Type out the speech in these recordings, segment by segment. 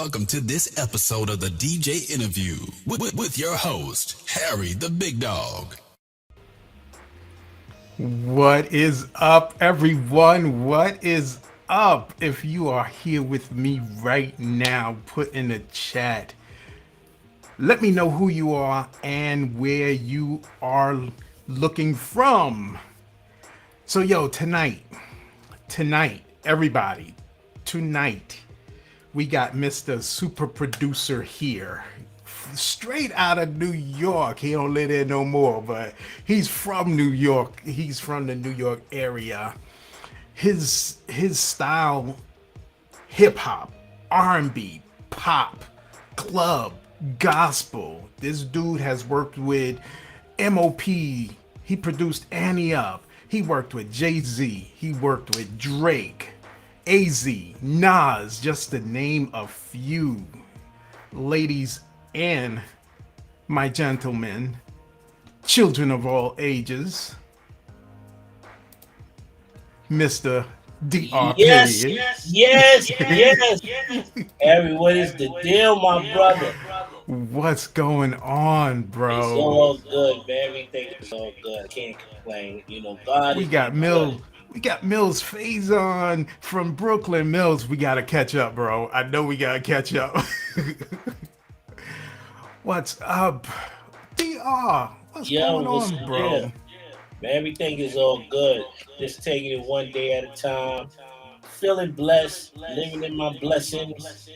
welcome to this episode of the DJ Interview with your host, Harry the Big Dog. What is up, everyone? What is up? If you are here with me right now, put in the chat. Let me know who you are and where you are looking from. So, tonight, everybody, tonight, we got Mr. Super Producer here. Straight out of New York. He don't live there no more, but he's from New York. He's from the New York area. His style, hip hop, R&B, pop, club, gospel. This dude has worked with M.O.P. He produced Ante Up. He worked with Jay-Z. He worked with Drake, AZ, Nas, just to name a few. Ladies and my gentlemen, children of all ages, Mr. DR Yes, period. yes. Harry, what is the deal, my brother? What's going on, It's bro? all good, man. Everything is all good. I can't complain. God We has got been good. Mills Faison from Brooklyn. Mills, we gotta catch up, bro. I know we gotta catch up. What's up? DR, what's Yo, going what's on, yeah, bro? man. Everything is all good. Just taking it one day at a time. Feeling blessed, living in my blessings.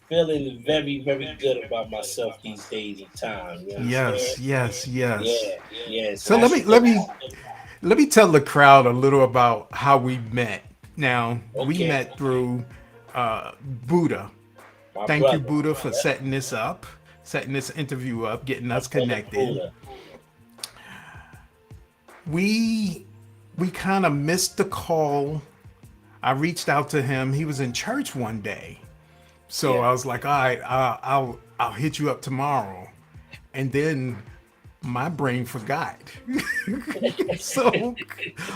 Feeling very, very good about myself these days and time. You understand? Yes. Yeah. So So that's a good time. let me tell the crowd a little about how we met. Now, we Okay, met through Buddha. my Thank you, brother. Buddha, for Yep. setting this interview up, getting My us brother connected. Buddha. We we kind of missed the call. I reached out to him. He was in church one day, so Yeah. I was like, "All right, I'll hit you up tomorrow," and then my brain forgot. So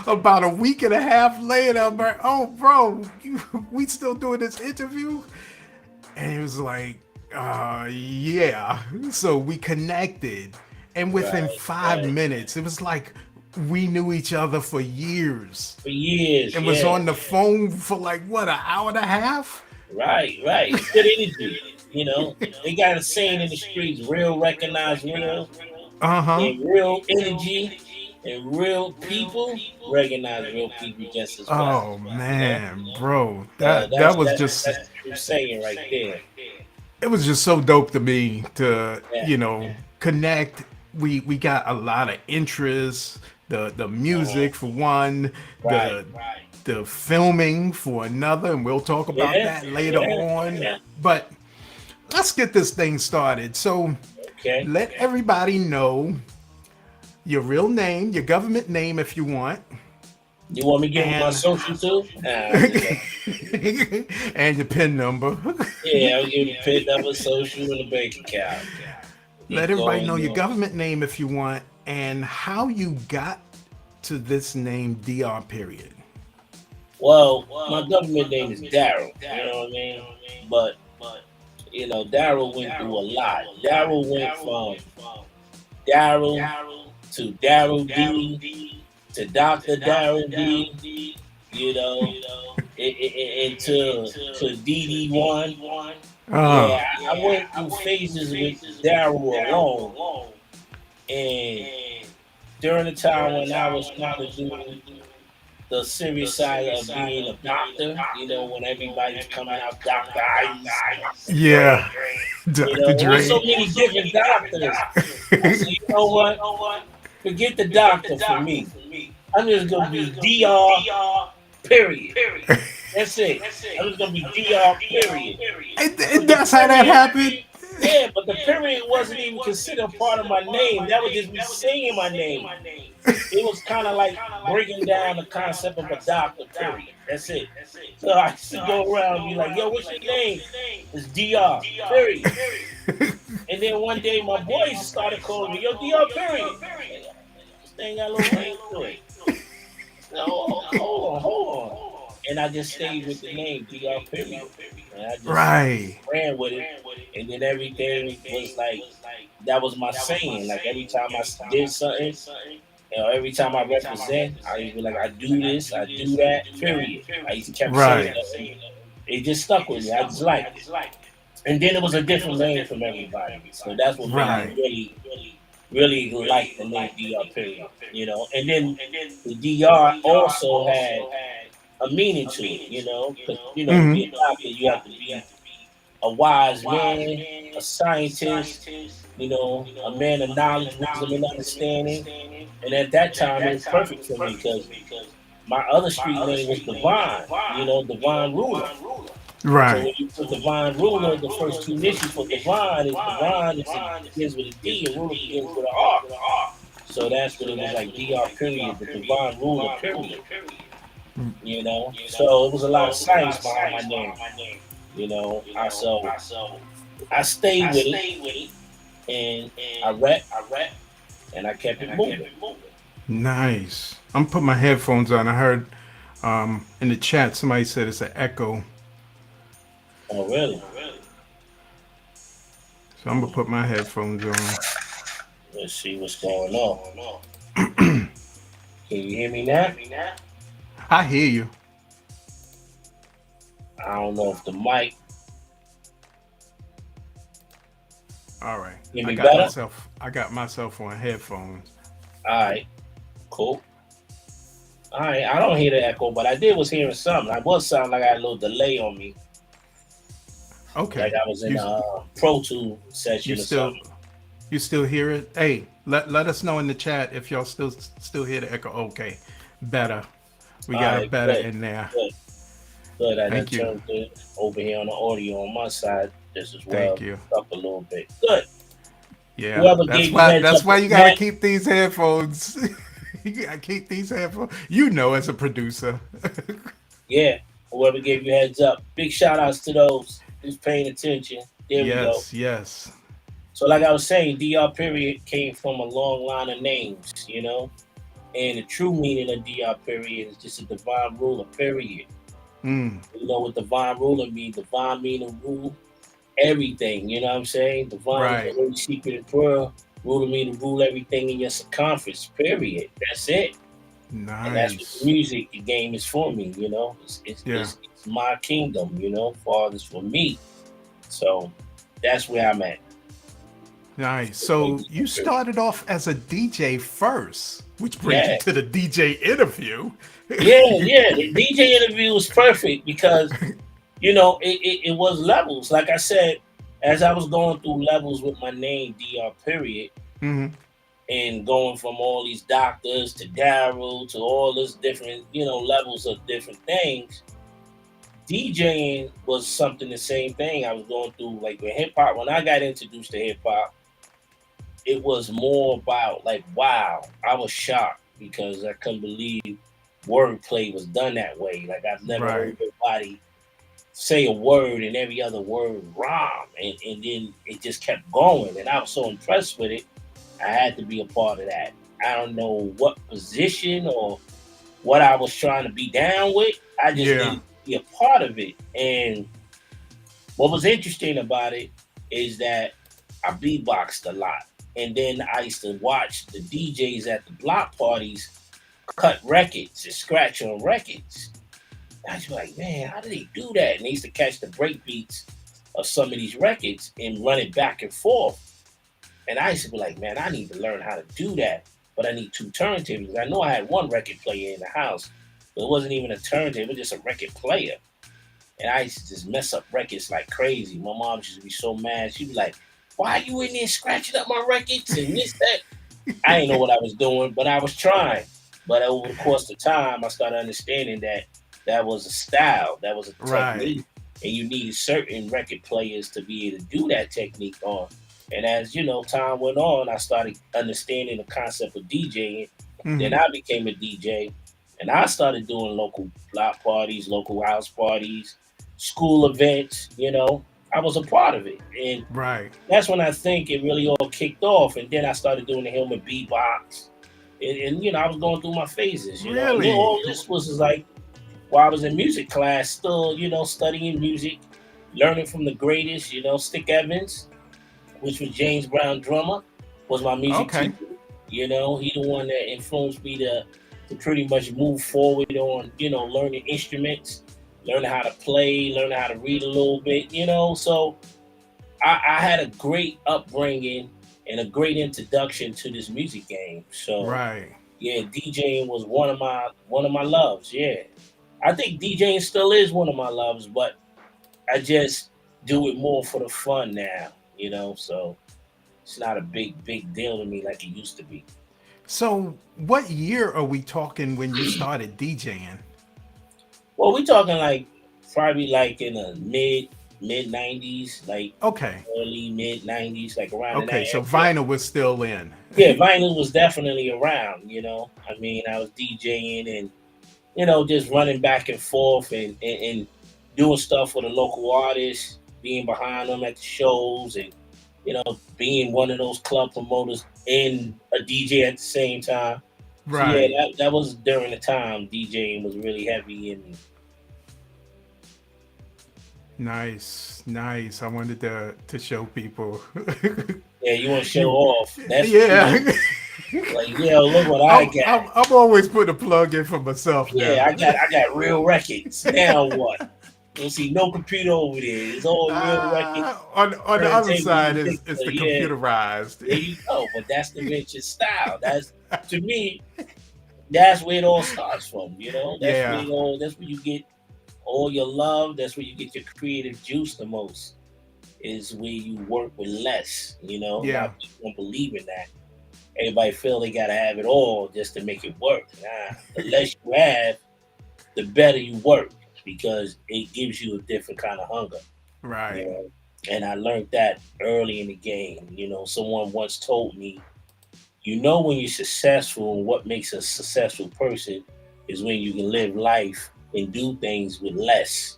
about a week and a half later, I'm like, "Oh, bro, we still doing this interview?" And he was like, yeah. So we connected. And within Right, 5 minutes, it was like we knew each other for years for years, and was yeah. on the phone for like, what, an hour and a half? Right. It's good energy. They got a saying in the streets: real recognize real, Uh huh. and real energy, and real people recognize real people just as well. Oh, man, bro. So That was that's the true saying right there. it was just so dope to me to, Yeah. connect. We got a lot of interest, the Uh-huh. music for one, Right. the filming for another, and we'll talk about Yeah. that later Yeah. on. Yeah. But let's get this thing started. So Okay. let everybody know your real name, your government name if you want, You want me to give them my and social too? Nah, I'm just and your PIN number. yeah, I'll give you the pin number, social, and the bank account. Let Keep everybody know going your on. government name if you want and how you got to this name DR period. Well, my government name is Daryl. You know what I mean? But Daryl went through a lot. Daryl went from Daryl to Daryl D to Doctor Daryl D. You know, into DD1. Uh, Yeah, I went through phases with Daryl alone, and during the time when I was trying to do the serious side of being a doctor, when everybody's coming out, Dr. Ice, Dr. Dre, yeah, Dr. it was so Dre. many different doctors. I said, you know what? Forget the doctor for me. I'm just gonna be DR. Period. That's it. I'm just gonna be DR. Period. But And the that's how that period, happened. yeah, but the period wasn't even considered part of my name. That was just me saying my name. It was kind of like breaking down the concept of a doctor, period. That's it. So I used to go around and be like, yo, what's your name? It's DR, period. And then one day my boys started calling me, yo, DR, period. Like, this thing got a little ring to it. No, hold on. and I just stayed with the name DR period, and I just Right. ran with it, and then everything was like that was my saying. Like every time I did something, every time I represent, I used to be like, I do this, I do that, period. I used to kept saying Right. that, and it just stuck with me. I just liked it. And then it was a different name from everybody, so that's what made me Right. really like the name DR period. And then the DR also had a meaning to it, because to be a doctor you have to be a wise man, a scientist, a man of knowledge, wisdom, and understanding. And at that time, it was perfect for me because my other street name was Divine, Divine Ruler. So Right. when you put Divine Ruler, the first two initials for Divine is it begins with a D and Ruler begins with an R. So that's what it was like, DR period, the Divine Ruler period. So it was a lot of science behind my name. I stayed with it and I rep and I kept it moving. Nice. I'm putting my headphones on. I heard in the chat somebody said it's an echo. Oh really? So I'm gonna put my headphones on. Let's see what's going on. Can you hear me now? I hear you. I don't know if the mic. All right. Hear me better? I got myself on headphones. All right, cool. All right, I don't hear the echo, but I was hearing something. I was sounding like I had a little delay on me, Okay. like I was in a Pro Tool session You or still something. you still hear it? Hey, let us know in the chat if y'all still hear the echo. Okay. Better. We All got a right, better good, in there. good. I done Thank you. turned it over here on the audio on my side just as well. Thank you. Up a little bit. Good. Yeah. Whoever gave you heads That's up why on you gotta that, keep these headphones. You gotta keep these headphones. As a producer. yeah. Whoever gave you heads up, big shout outs to those who's paying attention. There we go. Yes. So, like I was saying, DR period came from a long line of names, and the true meaning of DR period is just a divine ruler, period. Mm, You know what divine ruler means? Divine meaning rule everything, you know what I'm saying? Divine is the right. holy secret and pearl. Ruler meaning rule everything in your circumference, period. That's it. And that's what the Nice. music the game is for me, Yeah. it's my kingdom, fathers for me. So that's where I'm at. Nice. So you started off as a DJ first, which brings you Yeah. to the DJ interview. Yeah. The DJ interview was perfect because it was levels. Like I said, as I was going through levels with my name, DR period, Hmm. and going from all these doctors to Daryl to all this different, levels of different things, DJing was something the same thing I was going through. Like with hip hop, when I got introduced to hip hop, it was more about like, wow, I was shocked because I couldn't believe wordplay was done that way. Like I've never Right. heard nobody say a word and every other word rhyme, and then it just kept going, and I was so impressed with it. I had to be a part of that. I don't know what position or what I was trying to be down with. I just Yeah. needed to be a part of it. And what was interesting about it is that I beatboxed a lot. And then I used to watch the DJs at the block parties cut records and scratch on records. I was like, man, how do they do that? And they used to catch the break beats of some of these records and run it back and forth. And I used to be like, man, I need to learn how to do that. But I need two turntables. I know I had one record player in the house, but it wasn't even a turntable, it was just a record player. And I used to just mess up records like crazy. My mom used to be so mad. She'd be like, why are you in there scratching up my records and this, that? I didn't know what I was doing, but I was trying. But over the course of time, I started understanding that that was a style, that was a Right. technique, and you needed certain record players to be able to do that technique on. And as time went on, I started understanding the concept of DJing. Then Hmm. I became a DJ, and I started doing local block parties, local house parties, school events. I was a part of it, and Right. that's when I think it really all kicked off. And then I started doing the Hillman beatbox, and I was going through my phases. And then Really? all this was like while I was in music class, still, studying music, learning from the greatest, Stick Evans, which was James Brown drummer, was my music Okay. teacher. He the one that influenced me to pretty much move forward on, learning instruments, learning how to play, learning how to read a little bit, So I had a great upbringing and a great introduction to this music game. So Right. yeah, DJing was one of my loves. Yeah, I think DJing still is one of my loves, but I just do it more for the fun now. So it's not a big deal to me like it used to be. So, what year are we talking when you started DJing? Well, we talking like probably like in the mid 90s, like Okay. early mid 90s, like around in that Okay. So area. vinyl was still in. Yeah, vinyl was definitely around. I mean, I was DJing and just running back and forth and doing stuff for the local artists, being behind them at the shows, and being one of those club promoters and a DJ at the same time. So yeah, Right. that was during the time DJing was really heavy and Nice. Nice. I wanted to show people. yeah, you want to show you. off. That's Yeah. like, yeah, look what I got. I'm always putting a plug in for myself Yeah, now. I got real records. Now what? You'll see no computer over there. It's all real records, On the other turntable side music. is So the yeah, there computerized. you go. But that's the vintage style. That's to me, that's where it all starts from. That's where Yeah. it all. That's where you get all your love. That's where you get your creative juice the most. Is where you work with less. A lot Yeah. of people don't believe in that. Everybody feel they gotta have it all just to make it work. Nah, the less you have, the better you work because it gives you a different kind of hunger. You Right. know, and I learned that early in the game. Someone once told me, when you're successful and what makes a successful person is when you can live life and do things with less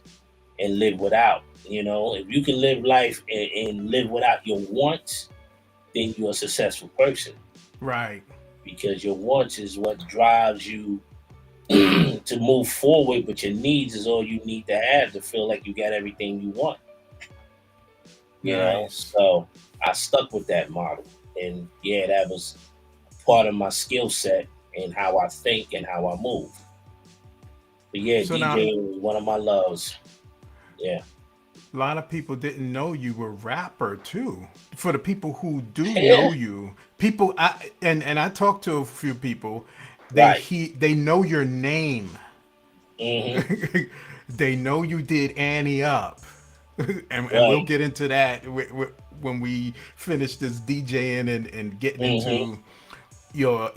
and live without. If you can live life and live without your wants, then you're a successful person Right. because your wants is what drives you to move forward, but your needs is all you need to have to feel like you got everything you want. Nice. So I stuck with that model, and yeah, that was part of my skill set and how I think and how I move. But yeah, So now DJing was one of my loves. Yeah, a lot of people didn't know you were a rapper too. For the people who do yeah, know you, people and I talked to a few people, right. they know your name. Hmm. They know you did Annie Up. And we'll Right. get into that when we finish this DJing and getting Hmm. into your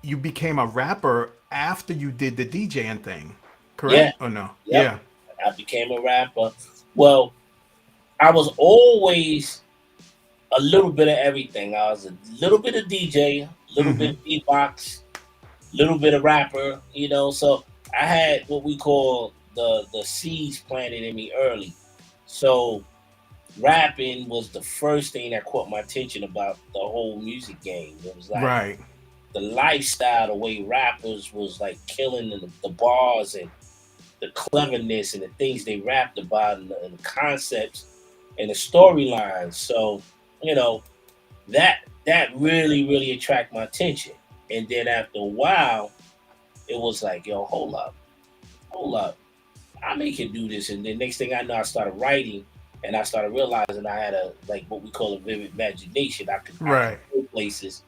you became a rapper after you did the DJing thing, Yeah. correct or no? Yep. Yeah. I became a rapper. Well, I was always a little bit of everything. I was a little bit of DJ, a little bit Hmm. of beatbox, little bit of rapper. So I had what we call the seeds planted in me early. So rapping was the first thing that caught my attention about the whole music game. It was like Right. the lifestyle, the way rappers was like killing the bars and the cleverness and the things they rapped about and the concepts and the storylines. So you know that really attracted my attention. And then after a while, it was like, yo, hold up, I can do this. And then next thing I know, I started writing, and I started realizing I had a like what we call a vivid imagination. I could Right. go places,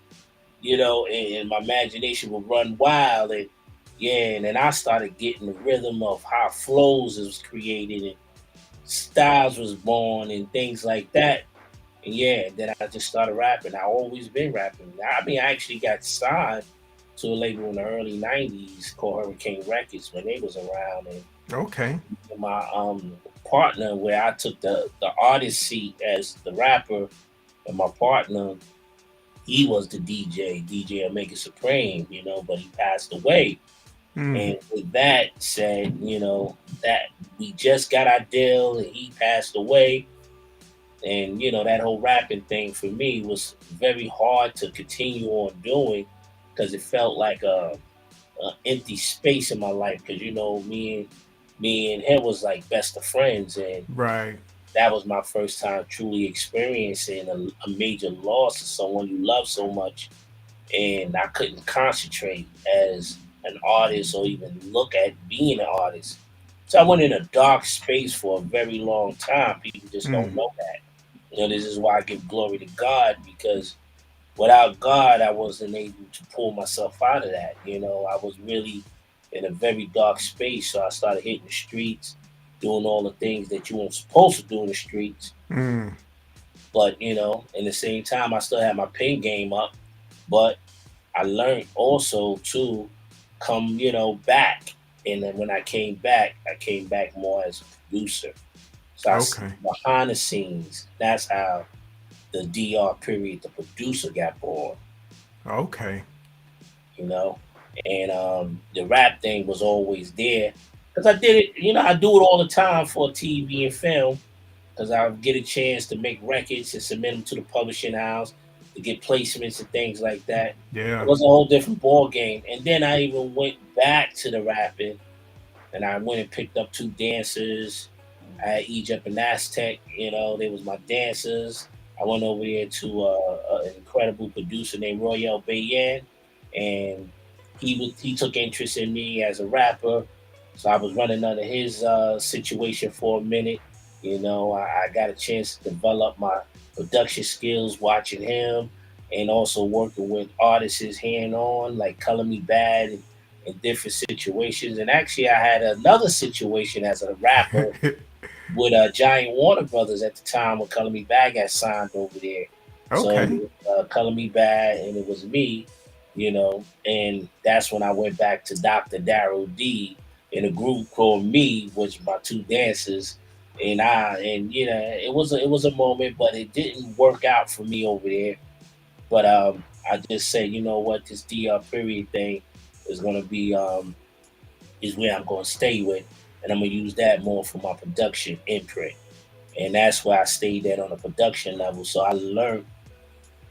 and my imagination would run wild. And yeah, and then I started getting the rhythm of how flows was created and styles was born and things like that. And yeah, then I just started rapping. I always been rapping. I mean, I actually got signed to a label in the early '90s called Hurricane Records when they was around, and Okay. my partner, where I took the artist seat as the rapper, and my partner, he was the DJ Omega Supreme, but he passed away. Mm. And with that said, that we just got our deal, and he passed away. And that whole rapping thing for me was very hard to continue on doing because it felt like empty space in my life because me and him was like best of friends, and Right. that was my first time truly experiencing a major loss of someone you love so much, and I couldn't concentrate as an artist or even look at being an artist. So I went in a dark space for a very long time. People just don't Mm. know that. This is why I give glory to God, because without God, I wasn't able to pull myself out of that. I was really in a very dark space. So I started hitting the streets, doing all the things that you weren't supposed to do in the streets. Mm. But, in the same time, I still had my pen game up. But I learned also to come, back. And then when I came back more as a producer. So Okay. behind the scenes, that's how the DR period, the producer got born. Okay. you know. And the rap thing was always there because I did it. I do it all the time for TV and film because I get a chance to make records and submit them to the publishing house to get placements and things like that. It Yeah. was a whole different ball game. And then I even went back to the rapping, and I went and picked up two dancers. I had Egypt and Aztec, they was my dancers. I went over there to an incredible producer named Royale Bayan, and he took interest in me as a rapper. So I was running under his situation for a minute. I got a chance to develop my production skills watching him, and also working with artists hand on, like Color Me Bad, in different situations. And actually, I had another situation as a rapper with Giant Warner Brothers at the time when Color Me Bad got signed over there. So Okay. Color Me Bad, and it was me, and that's when I went back to Dr. Darryl D in a group called Me, which my two dancers. And it was a moment, but it didn't work out for me over there. But I just say, you know what, this DR period thing is gonna be is where I'm gonna stay with, and I'm gonna use that more for my production imprint. And that's where I stayed at on a production level. So I learned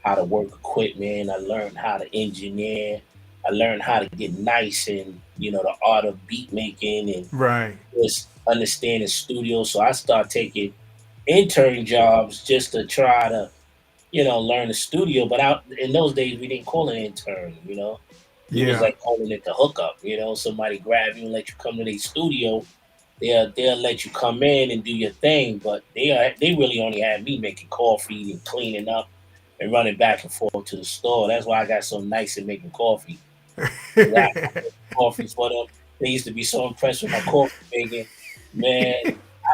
how to work equipment, I learned how to engineer, I learned how to get nice in, the art of beat making and Right. just understanding studio. So I started taking intern jobs just to try to learn the studio. But out in those days, we didn't call it intern. We was Yeah. like calling it the hookup. Somebody grab you and let you come to their studio. They'll let you come in and do your thing, but they really only had me making coffee and cleaning up and running back and forth to the store. That's why I got so nice at making coffee. Yeah, coffee for them. They used to be so impressed with my coffee making. Man,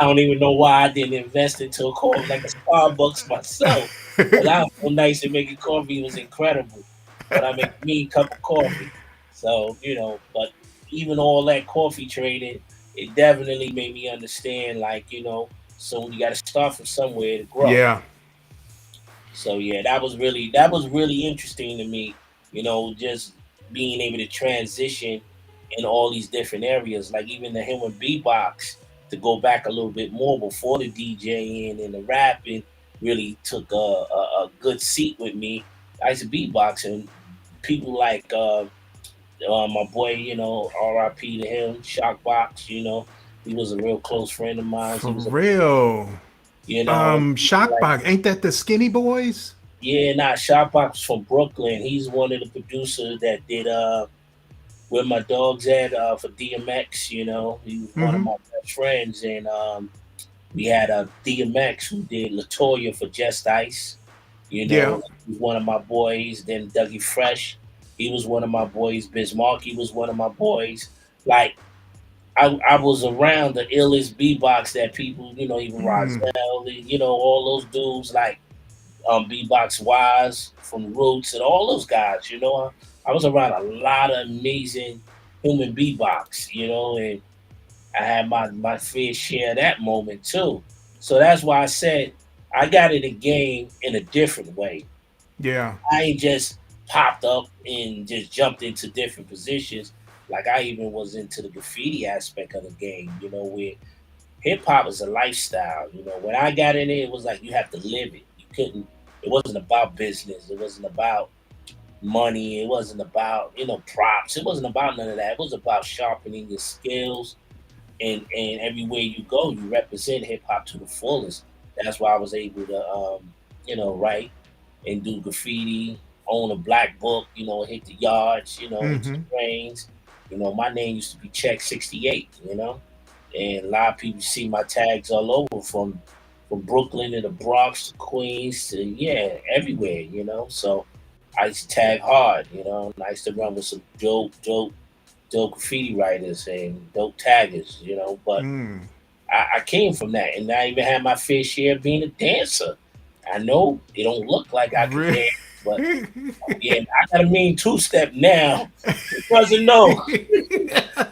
I don't even know why I didn't invest into a coffee like a Starbucks myself. But I was so nice at making coffee, it was incredible. But I make a mean cup of coffee. So, but even all that coffee trading, it definitely made me understand, like, so you gotta start from somewhere to grow. Yeah. So yeah, that was really interesting to me. Just being able to transition in all these different areas, like even the human beatbox. To go back a little bit more before the DJing and the rapping really took a good seat with me. I used to beatbox, and people like my boy, R.I.P. to him, Shockbox. He was a real close friend of mine. For He was a real. and people like Shockbox. Ain't that the Skinny Boys? yeah, nah, Shotbox from Brooklyn. He's one of the producers that did Where My Dog's At for DMX, He was one of Mm-hmm. my best friends, and we had DMX who did Latoya for Just Ice, Yeah. he was one of my boys. Then Dougie Fresh, he was one of my boys. Bismarck, he was one of my boys. Like I was around the illest beatbox that people, even Mm. Roswell, all those dudes like B-Box Wise from Roots and all those guys. I was around a lot of amazing human beatbox. And I had my fair share of that moment too. So that's why I said I got in the game in a different way. Yeah. I ain't just popped up and just jumped into different positions. Like I even was into the graffiti aspect of the game. Where hip hop is a lifestyle. When I got in it was like you have to live it. You couldn't. It wasn't about business. It wasn't about money. It wasn't about, props. It wasn't about none of that. It was about sharpening your skills, and everywhere you go, you represent hip hop to the fullest. That's why I was able to, write and do graffiti, own a black book, hit the yards, hit the Mm-hmm. trains. My name used to be Check 68, and a lot of people see my tags all over from Brooklyn to the Bronx to Queens to, yeah, everywhere, So I used to tag hard, and I used to run with some dope graffiti writers and dope taggers, but Mm. I came from that, and I even had my fair share of being a dancer. I know it don't look like I could Really? dance, but yeah, I got a mean two step now. Who doesn't know?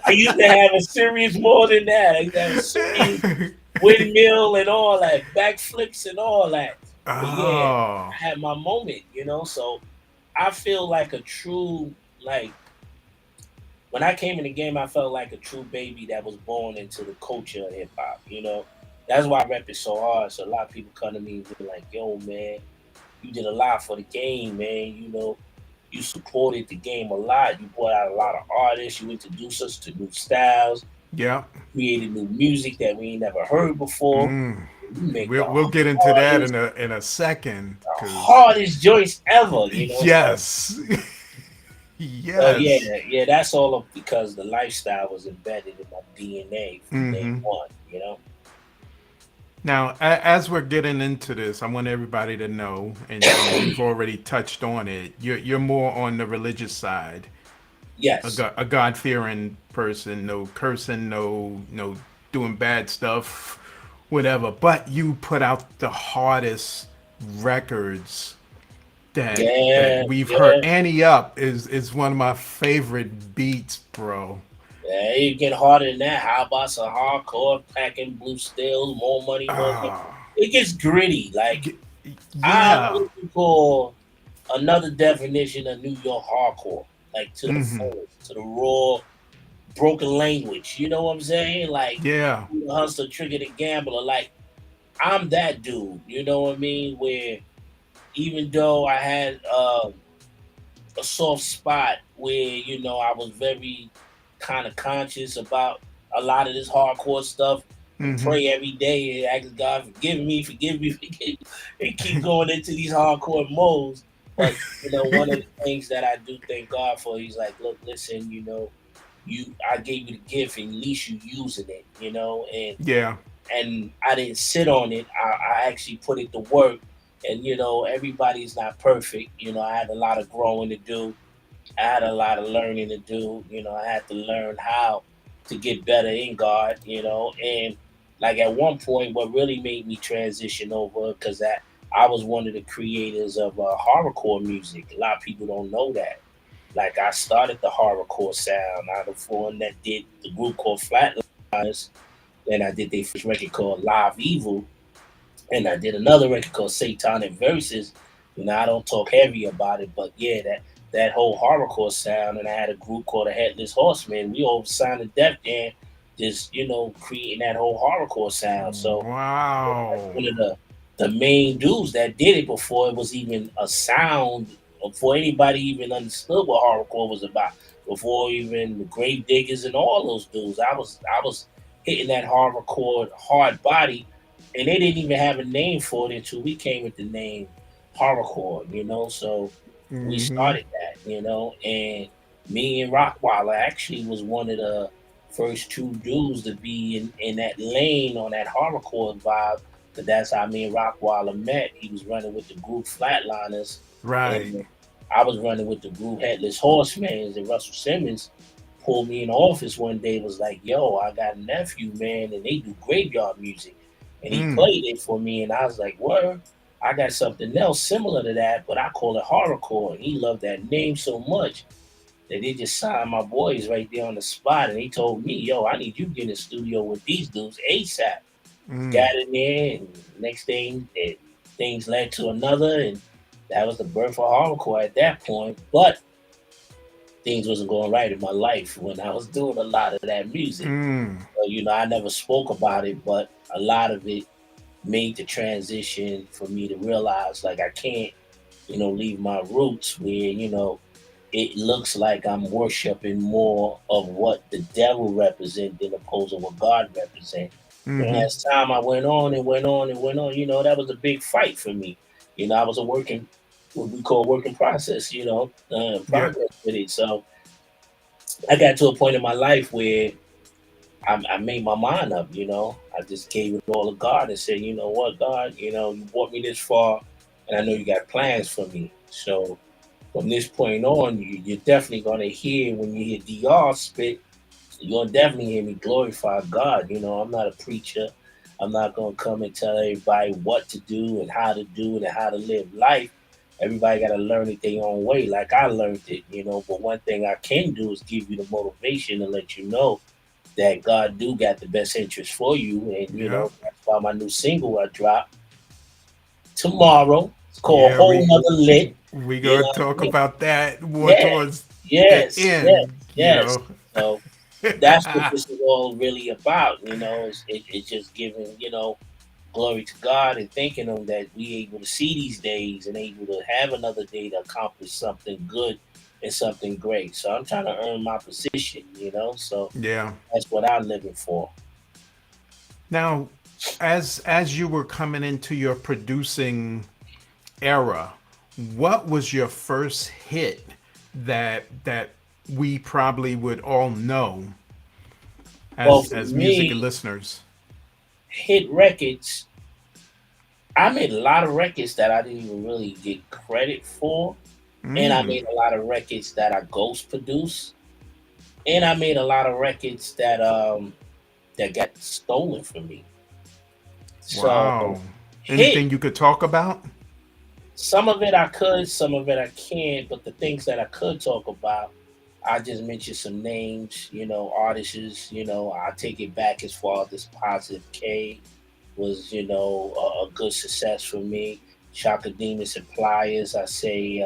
I used to have a serious more than that. I used to have a serious windmill and all that, backflips and all that. But yeah, Oh, I had my moment, So I feel like a true, like, when I came in the game, I felt like a true baby that was born into the culture of hip hop. That's why I rep it so hard. So a lot of people come to me and be like, "Yo, man, you did a lot for the game, man. You supported the game a lot. You brought out a lot of artists. You introduced us to new styles, yeah. created new music that we ain't never heard before. Mm. You make the We'll get into that hardest, in a second, cause hardest joints ever. So yes, So yes. yeah, that's all because the lifestyle was embedded in my DNA from day Mm-hmm. one. Now, as we're getting into this, I want everybody to know, and you've already touched on it. You're more on the religious side, Yes. a God fearing person, no cursing, no doing bad stuff, whatever. But you put out the hardest records that Yeah, we've heard. yeah. Ante Up is one of my favorite beats, bro. Yeah, it get harder than that. How about some hardcore packing blue steel, more money, more money? Ah, It gets gritty. Like, y- I'm yeah. looking for another definition of New York hardcore. Like, to the Hmm. fullest, to the raw, broken language. You know what I'm saying? Like, Yeah. the hustler, trigger the gambler. Like, I'm that dude. You know what I mean? Where even though I had a soft spot where I was very kind of conscious about a lot of this hardcore stuff and Hmm. pray every day and ask God forgive me, forgive me, and keep going into these hardcore modes. But one of the things that I do thank God for, He's like, look, listen, I gave you the gift, and at least you using it, Yeah. and I didn't sit on it. I actually put it to work. And everybody's not perfect. I had a lot of growing to do. I had a lot of learning to do. I had to learn how to get better in God. And like at one point, what really made me transition over, because that I was one of the creators of horrorcore music. A lot of people don't know that. Like, I started the horrorcore sound. I was the one that did the group called Flatliners. Then I did their first record called Live Evil, and I did another record called Satanic Verses. I don't talk heavy about it, but yeah, that whole horrorcore sound. And I had a group called the Headless Horsemen. We all signed to Def Jam, just creating that whole horrorcore sound. So that's Wow. one of the main dudes that did it before it was even a sound, before anybody even understood what horrorcore was about. Before even the Grave Diggers and all those dudes, I was hitting that horrorcore hard body, and they didn't even have a name for it until we came with the name horrorcore. So we Hmm. started that, and me and Rockwaller actually was one of the first two dudes to be in that lane on that horrorcore vibe. Cause that's how me and Rockwaller met. He was running with the group Flatliners, Right. and I was running with the group Headless Horsemen. And Russell Simmons pulled me in the office one day, was like, "Yo, I got a nephew, man, and they do graveyard music." And he Mm. played it for me, and I was like, "Word, I got something else similar to that, but I call it horrorcore." And he loved that name so much that they just signed my boys right there on the spot, and they told me, "Yo, I need you to get in the studio with these dudes ASAP." Mm. Got in there, and next thing, things led to another, and that was the birth of hardcore at that point. But things wasn't going right in my life when I was doing a lot of that music. Mm. So, I never spoke about it, but a lot of it made the transition for me to realize, like, I can't leave my roots where, it looks like I'm worshiping more of what the devil represent than opposed to what God represent. And Mm-hmm. as time I went on and went on and went on, that was a big fight for me. I was a working, what we call working process, Yeah. progress with it. So I got to a point in my life where I made my mind up. I just gave it all to God and said, you know what, God, you brought me this far, and I know you got plans for me. So from this point on, you're definitely gonna hear when you hear DR spit. You're gonna definitely hear me glorify God. I'm not a preacher. I'm not gonna come and tell everybody what to do and how to do it and how to live life. Everybody gotta learn it their own way, like I learned it. But one thing I can do is give you the motivation and let you know that God do got the best interest for you. And Yeah. that's why my new single I dropped tomorrow. It's called Yeah. Whole Nother Lit. We You gonna know what I talk mean? about that more Yeah. towards the Yes. Yes. end. Yes. So that's what this is all really about. It's just giving, glory to God and thanking Him that we able to see these days and able to have another day to accomplish something good and something great. So I'm trying to earn my position. So Yeah. that's what I'm living for. Now, as you were coming into your producing era, what was your first hit that we probably would all know Well, as for music me, listeners? hit records. I made a lot of records that I didn't even really get credit for, and I Mm. made a lot of records that I ghost produced, and I made a lot of records that got stolen from me. So Wow. hit Anything you could talk about? some of it I could, some of it I can't, but the things that I could talk about, I just mentioned some names, artists, I take it back as far as this Positive K was, a good success for me. Shaka Suppliers, I say,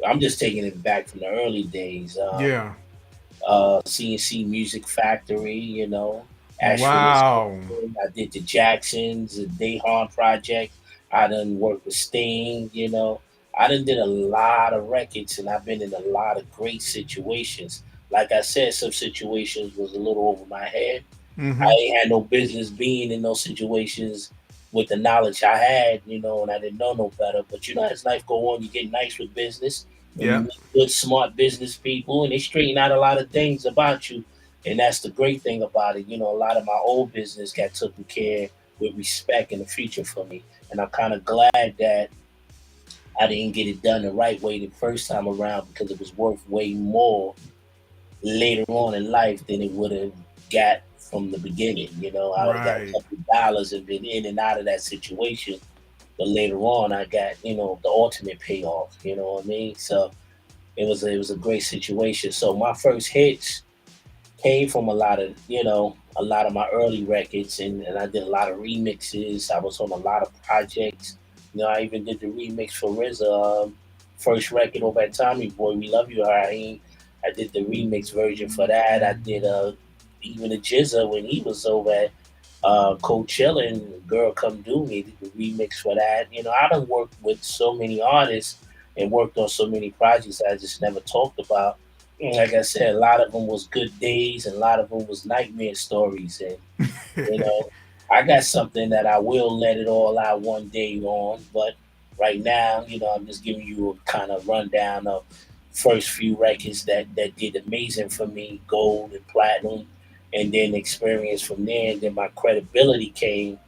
I'm just taking it back from the early days. Yeah. CNC Music Factory, Ashford. Wow. I did the Jacksons, the Dayhon Project. I done worked with Sting. I done did a lot of records and I've been in a lot of great situations. Like I said, some situations was a little over my head. I Mm-hmm. ain't had no business being in those situations with the knowledge I had, and I didn't know no better. But as life go on, you get nice with business and you Yep. meet good, smart business people, and they straighten out a lot of things about you. And that's the great thing about it. A lot of my old business got taken care with respect in the future for me, and I'm kind of glad that I didn't get it done the right way the first time around because it was worth way more later on in life than it would have got from the beginning. I would have got a Right. couple of dollars and been in and out of that situation. But later on, I got the ultimate payoff. You know what I mean? So it was a great situation. So my first hits came from a lot of my early records, and I did a lot of remixes. I was on a lot of projects. I even did the remix for RZA, first record over at Tommy Boy. We Love You, Raheem. I did the remix version for that. I did even a Jizza when he was over at Coachella and Girl Come Do Me, did the remix for that. I done worked with so many artists and worked on so many projects I just never talked about. And like I said, a lot of them was good days and a lot of them was nightmare stories. And, you know, I got something that I will let it all out one day on. But right now, I'm just giving you a kind of rundown of first few records that did amazing for me, gold and platinum, and then experience from there. And then my credibility came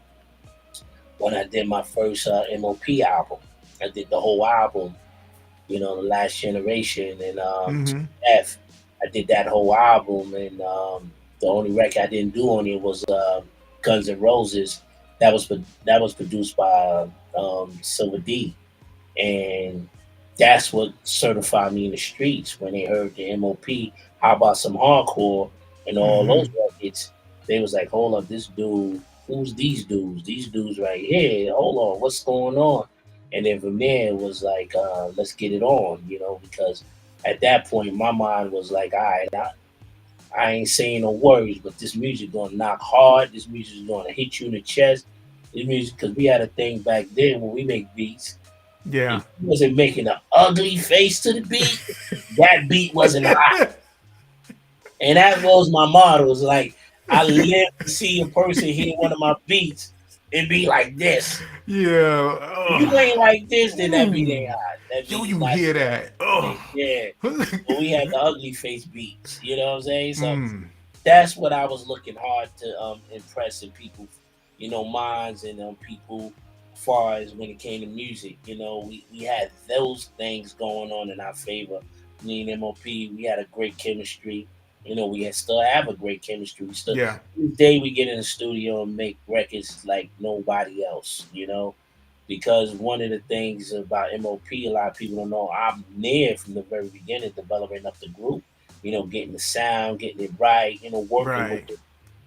when I did my first M.O.P album. I did the whole album, The Last Generation and Mm-hmm. F. I did that whole album, and the only record I didn't do on it was Guns N' Roses. That was produced by Silver D, and that's what certified me in the streets when they heard the M.O.P. How about some hardcore and all Mm-hmm. those records? They was like, hold up, this dude, who's these dudes? These dudes right here. Hold on, what's going on? And then from there it was like, let's get it on, because at that point my mind was like, all right, I ain't saying no words, but this music gonna knock hard. This music is gonna hit you in the chest. This music, because we had a thing back then when we make beats. Yeah. If he wasn't making an ugly face to the beat, that beat wasn't hot. And that was my motto. It's like I live to see a person hear one of my beats and be like this. Yeah. If you ain't like this, then that beat Ooh. ain't hot. That Yo, beat is you not hear your that? Oh. thing. Yeah. But we had the ugly face beats. You know what I'm saying? So Mm. that's what I was looking hard to impress in people, minds and people far as when it came to music. We had those things going on in our favor. Me and M.O.P, we had a great chemistry. We still have a great chemistry. We still Yeah. every day we get in the studio and make records like nobody else. Because one of the things about M.O.P, a lot of people don't know, I'm there from the very beginning, developing up the group, getting the sound, getting it right, working with Right. it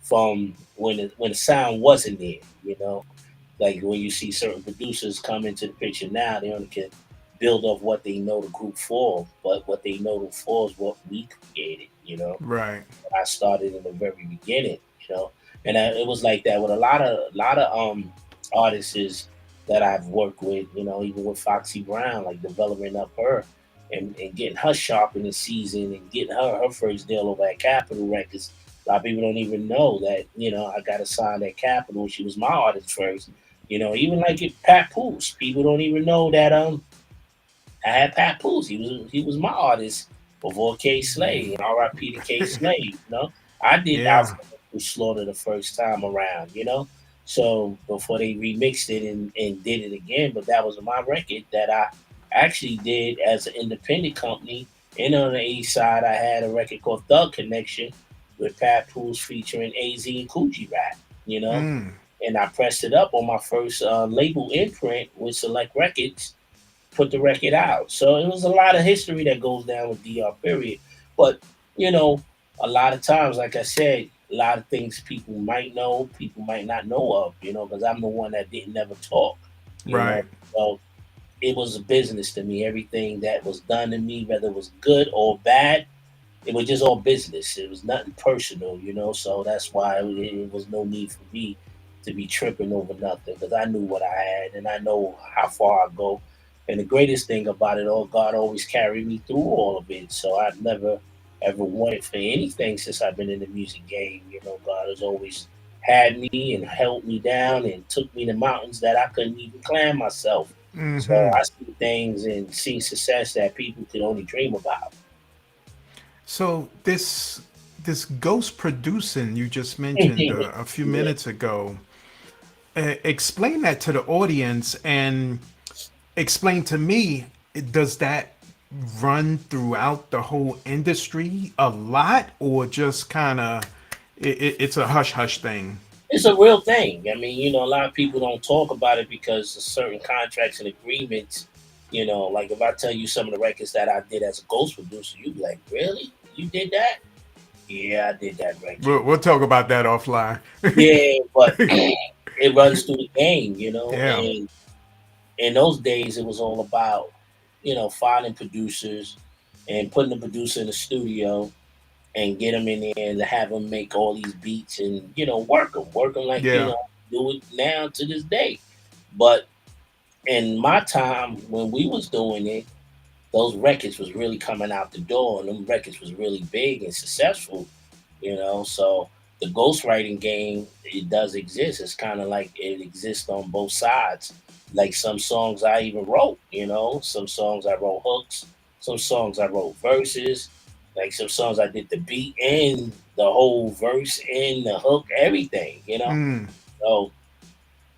from when the sound wasn't there. Like when you see certain producers come into the picture now, they only can build off what they know the group for, but what they know the for is what we created. Right. I started in the very beginning. And it was like that with a lot of artists that I've worked with, even with Foxy Brown, like developing up her and getting her sharp in the season and getting her first deal over at Capitol Records. A lot of people don't even know that, I got assigned at Capitol. She was my artist first. Even like at Pat Poose, people don't even know that I had Pat Poose. He was my artist before K Slade and R.I.P. to K Slade. I did Yeah. Alpha Slaughter the first time around. So before they remixed it and did it again, but that was my record that I actually did as an independent company. And on the east side, I had a record called Thug Connection with Pat Poose featuring AZ and Coogee Rap. Mm. And I pressed it up on my first label imprint with Select Records, put the record out. So it was a lot of history that goes down with DR period. But, you know, a lot of times, like I said, a lot of things people might know, people might not know of, because I'm the one that didn't never talk, you know. Right. So it was a business to me. Everything that was done to me, whether it was good or bad, it was just all business. It was nothing personal. So that's why it was no need for me to be tripping over nothing because I knew what I had and I know how far I go. And the greatest thing about it all, God always carried me through all of it. So I've never ever wanted for anything since I've been in the music game. God has always had me and held me down and took me to mountains that I couldn't even climb myself. So Mm-hmm. I see things and see success that people could only dream about. So this ghost producing you just mentioned a few Yeah. minutes ago, explain that to the audience and explain to me, does that run throughout the whole industry a lot or just kind of it's a hush hush thing? It's a real thing. I mean, a lot of people don't talk about it because of certain contracts and agreements. Like if I tell you some of the records that I did as a ghost producer, you'd be like, "Really? You did that?" Yeah, I did that record. We'll talk about that offline. Yeah, but it runs through the game. Yeah. And in those days, it was all about, finding producers and putting the producer in the studio and get them in there and have them make all these beats and work them like Yeah. do it now to this day. But in my time when we was doing it, those records was really coming out the door, and them records was really big and successful. So the ghostwriting game, it does exist. It's kind of like it exists on both sides. Like some songs I even wrote. Some songs I wrote hooks, some songs I wrote verses, like some songs I did the beat and the whole verse and the hook, everything. Mm. So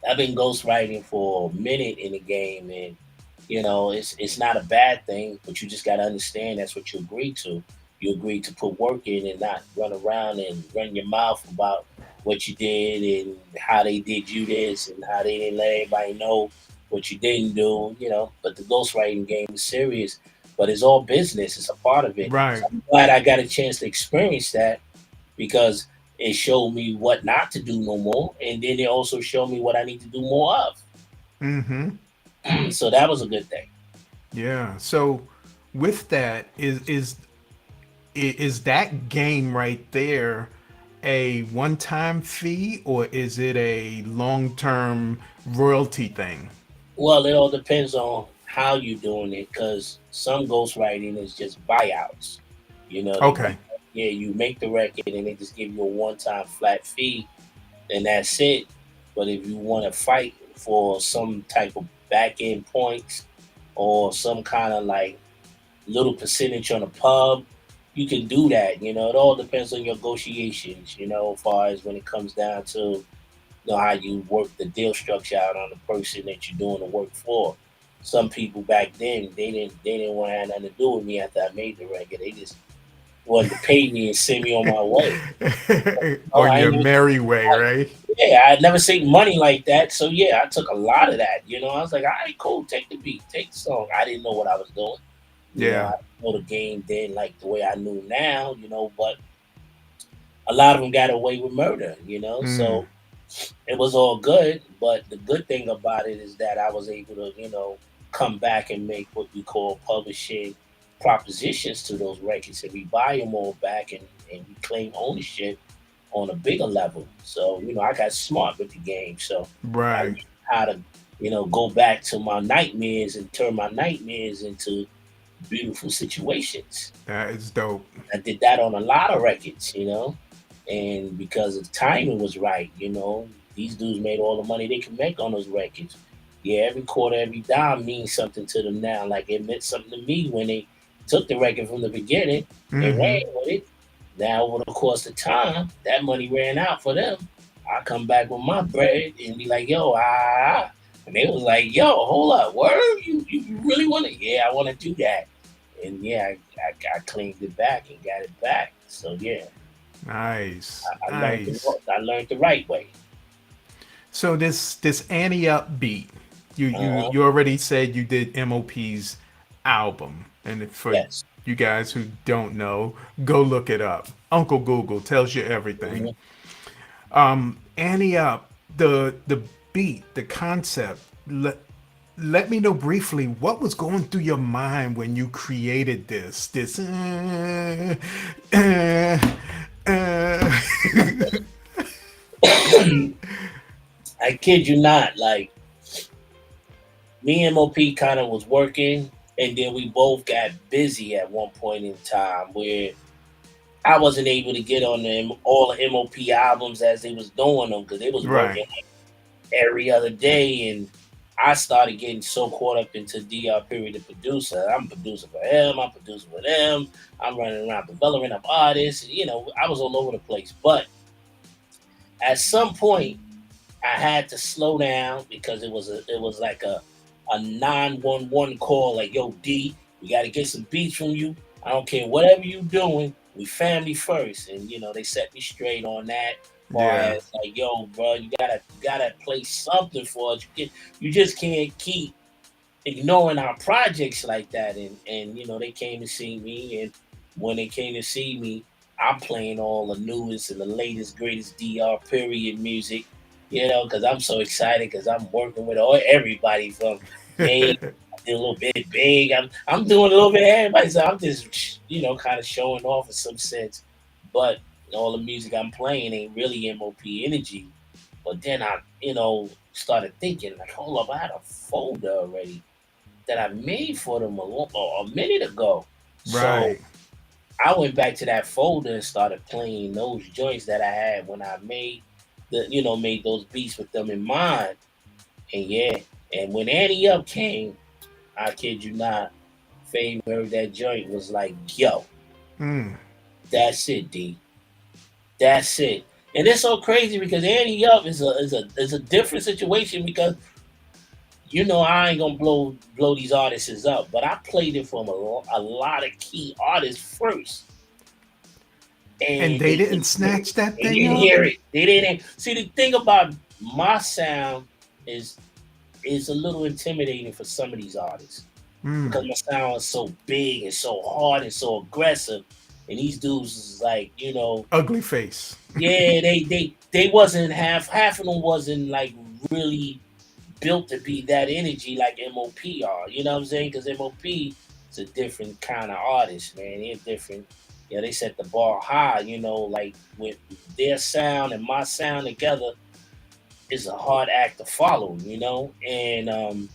I've been ghostwriting for a minute in the game, and it's not a bad thing, but you just got to understand that's what you agreed to. You agreed to put work in and not run around and run your mouth about what you did and how they did you this and how they didn't let everybody know what you didn't do. But the ghostwriting game is serious, but it's all business. It's a part of it. So Right. I'm glad I got a chance to experience that because it showed me what not to do no more, and then it also showed me what I need to do more of. Mm-hmm. So that was a good thing. Yeah. So with that is that game right there a one-time fee or is it a long-term royalty thing? Well, it all depends on how you doing it, because some ghostwriting is just buyouts. Okay. You make the record and they just give you a one-time flat fee, and that's it. But if you want to fight for some type of back end points or some kind of like little percentage on a pub, you can do that. It all depends on your negotiations. As far as when it comes down to how you work the deal structure out on the person that you're doing the work for. Some people back then they didn't want to have nothing to do with me after I made the record. They just wanted to pay me and send me on my way. Oh, On I your ain't never, merry way, right? yeah, I never seen money like that. So yeah, I took a lot of that. I was like, all right, cool, take the beat, take the song. I didn't know what I was doing. Yeah. I didn't know the game then like the way I knew now. But a lot of them got away with murder. Mm. So it was all good. But the good thing about it is that I was able to, come back and make what we call publishing propositions to those records, and we buy them all back, and we claim ownership on a bigger level. So, I got smart with the game. So I learned Right. how to, go back to my nightmares and turn my nightmares into beautiful situations. That is dope. I did that on a lot of records, and because the timing was right, these dudes made all the money they could make on those records. Yeah, every quarter, every dime means something to them now. Like it meant something to me when they took the record from the beginning and Mm-hmm. ran with it. Now, over the course of time, that money ran out for them. I come back with my bread and be like, yo, and they was like, yo, hold up, word, you really want to? Yeah, I want to do that. And yeah, I cleaned it back and got it back. So yeah, Nice. I learned Nice. I learned the right way. So this Ante Up beat, Uh-huh. you already said you did M.O.P's album, and for Yes. you guys who don't know, go look it up. Uncle Google tells you everything. Mhm. Ante Up, the beat, the concept. Let me know briefly what was going through your mind when you created this. Uh. I kid you not. Like me and M.O.P kind of was working, and then we both got busy at one point in time where I wasn't able to get on all the M.O.P albums as they was doing them because they was Right. working every other day, and I started getting so caught up into DR Period the producer. I'm producing for him, I'm producing for them, I'm running around developing up artists, I was all over the place. But at some point I had to slow down because it was like a 911 call, like, yo, D, we gotta get some beats from you. I don't care whatever you doing, we family first. And they set me straight on that. Far Yeah. as like, yo, bro, you gotta play something for us. You just can't keep ignoring our projects like that. And they came to see me, and when they came to see me, I'm playing all the newest and the latest, greatest DR period music. Because I'm so excited because I'm working with everybody from Dave. I did a little bit big. I'm doing a little bit of everybody. So I'm just kind of showing off in some sense. But all the music I'm playing ain't really M.O.P energy. But then I started thinking like, hold up, I had a folder already that I made for them a minute ago. So Right. I went back to that folder and started playing those joints that I had when I made those beats with them in mind. And yeah, and when Ante Up came, I kid you not, Fame heard that joint was like, yo, Mm. that's it, D. That's it. And it's so crazy because Ante Up is a different situation because I ain't gonna blow these artists up, but I played it from a lot of key artists first, And and they they didn't didn't hear it. snatch that They thing didn't up? hear it. They didn't see. The thing about my sound is a little intimidating for some of these artists Mm. because my sound is so big and so hard and so aggressive, and these dudes is like, Ugly face. yeah, they wasn't half of them wasn't like really built to be that energy like M.O.P are. You know what I'm saying? Because M.O.P is a different kind of artist, man. They're different. Yeah, they set the bar high. Like with their sound and my sound together is a hard act to follow. And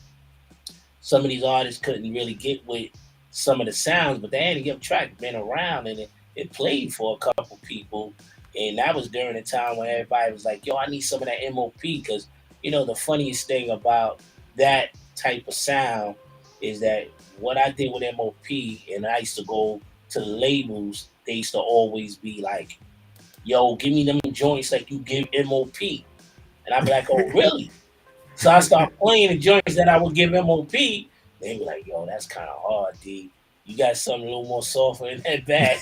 some of these artists couldn't really get with some of the sounds, but the Ante Up track been around and it played for a couple people. And that was during the time when everybody was like, yo, I need some of that M.O.P. Because, the funniest thing about that type of sound is that what I did with M.O.P. and I used to go to the labels, they used to always be like, yo, give me them joints like you give M.O.P. And I'd be like, oh, really? So I started playing the joints that I would give M.O.P. They be like, yo, that's kind of hard, D. You got something a little more softer in that bag.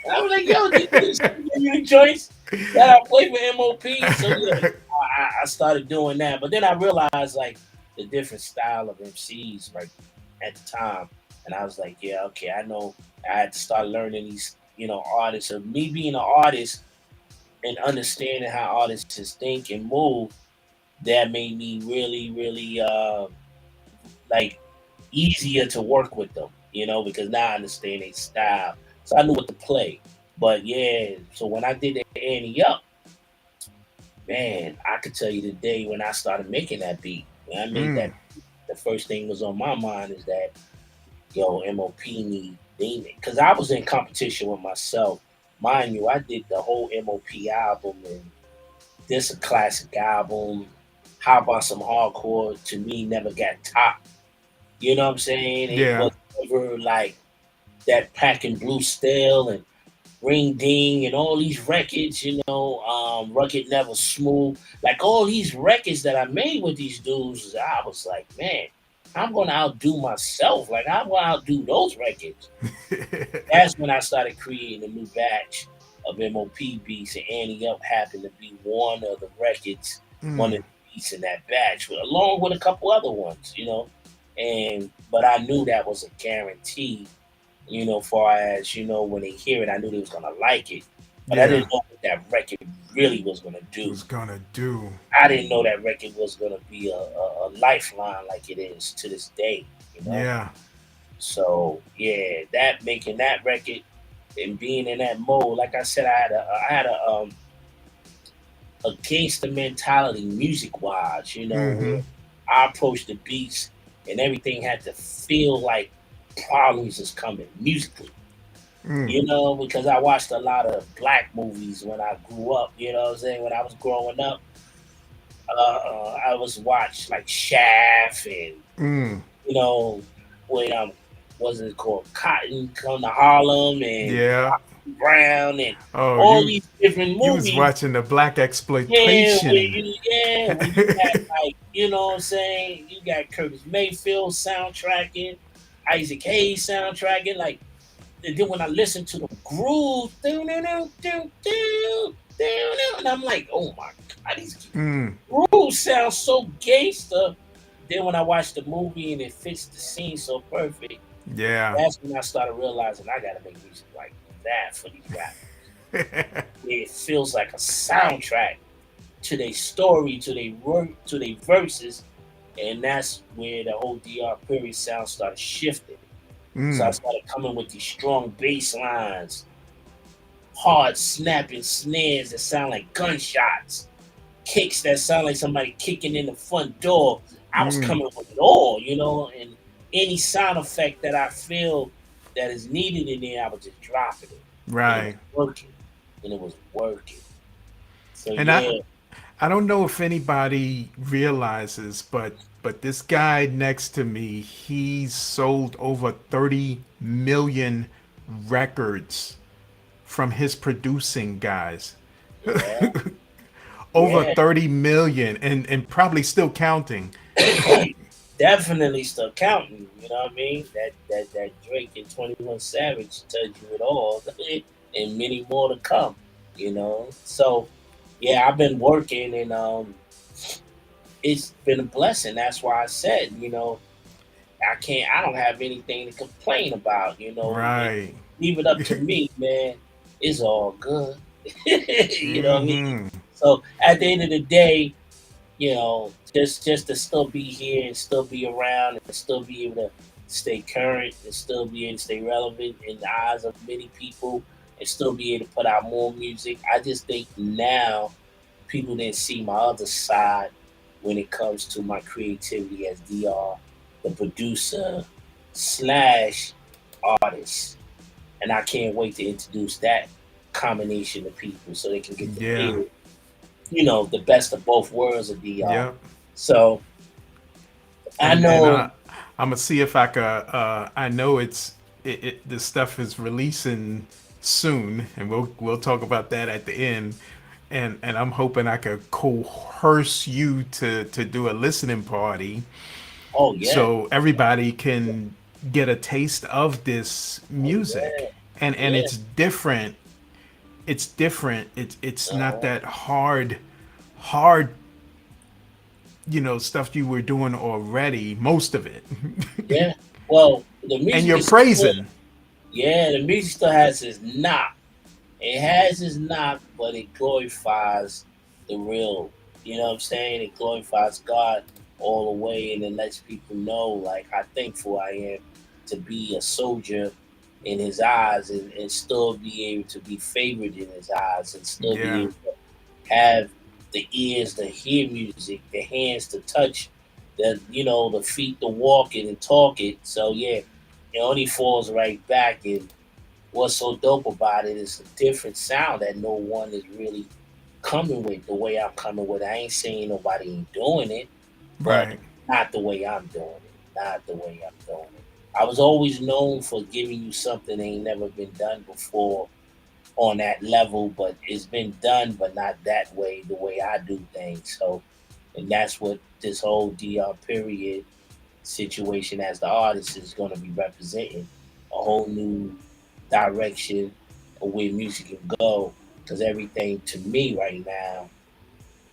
And I was like, yo, this the joints that I play for M.O.P. So yeah, I started doing that. But then I realized like the different style of MCs right at the time. And I was like, yeah, okay, I know I had to start learning these, artists. Of me being an artist and understanding how artists think and move, that made me really, really like easier to work with them, because now I understand their style. So I knew what to play. But yeah, so when I did the Ante Up, man, I could tell you the day when I started making that beat. When I made that, the first thing was on my mind is that, yo, M.O.P. need Demon. Because I was in competition with myself. Mind you, I did the whole M.O.P. album, and this a classic album. How about some hardcore? To me, never got top. You know what I'm saying? It Yeah. was never like that Pack and Blue Steel and Ring Ding and all these records, Rugged Never Smooth. Like all these records that I made with these dudes, I was like, man, I'm gonna outdo myself. Like I'm gonna outdo those records. That's when I started creating a new batch of M.O.P. beats, and Ante Up happened to be one of the records, one of the beats in that batch, along with a couple other ones. And but I knew that was a guarantee, far as when they hear it, I knew they was gonna like it, but I Yeah. didn't know what that record really was gonna do. Was gonna do. I didn't know that record was gonna be a lifeline like it is to this day. Yeah. So yeah, that making that record and being in that mode, like I said, I had a gangster mentality music wise, where I approached the beats and everything had to feel like problems is coming musically. Because I watched a lot of black movies when I grew up, you know what I'm saying? When I was growing up, I was watched like Shaft and, you know, when was it called Cotton Come to Harlem and Yeah. Brown and Oh, all these different you was movies. watching the black Yeah, exploitation. when you got like, you know what I'm saying? You got Curtis Mayfield soundtracking, Isaac Hayes soundtracking, like, and then when I listen to the grooves, and I'm like, oh my god, these grooves sound so gangster. Then when I watch the movie and it fits the scene so perfect, Yeah. that's when I started realizing I gotta make music like that for these rappers. It feels like a soundtrack to their story, to their work, to their verses, and that's where the whole DR period sound started shifting. So I started coming with these strong bass lines, hard snapping snares that sound like gunshots, kicks that sound like somebody kicking in the front door. I was coming with it all, and any sound effect that I feel that is needed in there, I was just dropping it. And it was Right. working. And it was working. So And yeah. I don't know if anybody realizes, but this guy next to me, he's sold over 30 million records from his producing guys. Yeah. Over Yeah. 30 million and probably still counting. Definitely still counting, you know what I mean? That Drake and 21 Savage tells you it all and many more to come. So yeah, I've been working and it's been a blessing. That's why I said, I don't have anything to complain about. Right. Leave it up to me, man. It's all good. You know what I mean? So at the end of the day, just to still be here and still be around and still be able to stay current and still be able to stay relevant in the eyes of many people and still be able to put out more music. I just think now people didn't see my other side when it comes to my creativity as DR. the producer slash artist, and I can't wait to introduce that combination of people so they can get to Yeah. feel, the best of both worlds of DR. Yep. So I And know, I'm gonna see if I can. I know the stuff is releasing soon, and we'll talk about that at the end. And I'm hoping I could coerce you to do a listening party oh yeah, so everybody can get a taste of this oh music. yeah, And yeah, it's different. It's different. It's not uh-huh. that hard, stuff you were doing already, most of it. Yeah. Well, the And music you're is still, praising. yeah, the music still has its knock. It has its knock, but it glorifies the real. You know what I'm saying? It glorifies God all the way, and it lets people know like how thankful I am to be a soldier in His eyes, and still be able to be favored in His eyes, and still be Yeah. able to have the ears to hear music, the hands to touch, the feet to walk it and talk it. So yeah, it only falls right back. And what's so dope about it is a different sound that no one is really coming with the way I'm coming with. I ain't saying nobody ain't doing it, but Right. not the way I'm doing it. Not the way I'm doing it. I was always known for giving you something that ain't never been done before on that level, but it's been done, but not that way, the way I do things. So, and that's what this whole DR period situation as the artist is going to be representing, a whole new direction of where music can go. Because everything to me right now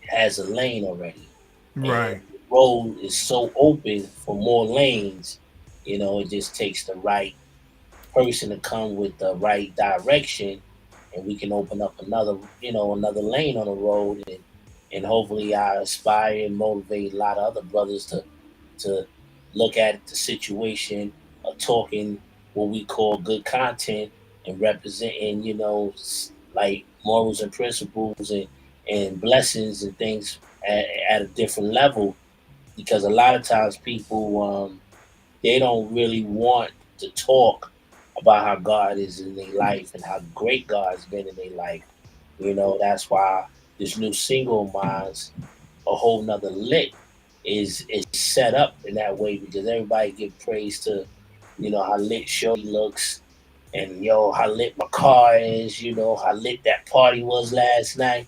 has a lane already, and Right. the road is so open for more lanes. It just takes the right person to come with the right direction, and we can open up another lane on the road, and hopefully I aspire and motivate a lot of other brothers to look at the situation of talking what we call good content and representing, like morals and principles and blessings and things at a different level, because a lot of times people they don't really want to talk about how God is in their life and how great God's been in their life. That's why this new single of mine's a whole nother lit is set up in that way, because everybody give praise to, how lit Shorty looks, and how lit my car is, how lit that party was last night.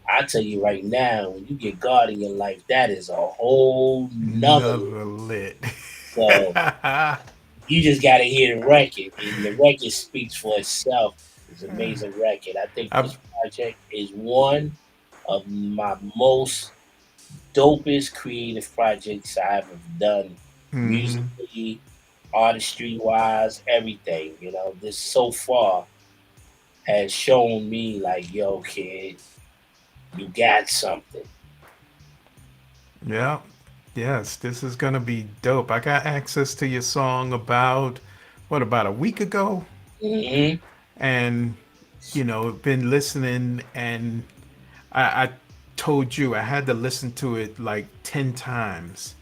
I tell you right now, when you get God in your life, that is a whole nother. Another lit. So you just got to hear the record, and the record speaks for itself. It's an amazing record. I think I've, this project is one of my most dopest creative projects I've ever done, mhm. musically, artistry wise, everything. This so far has shown me like, yo, kid, you got something. Yeah. Yes, this is gonna be dope. I got access to your song about a week ago, Hmm. and been listening, and I told you I had to listen to it like 10 times,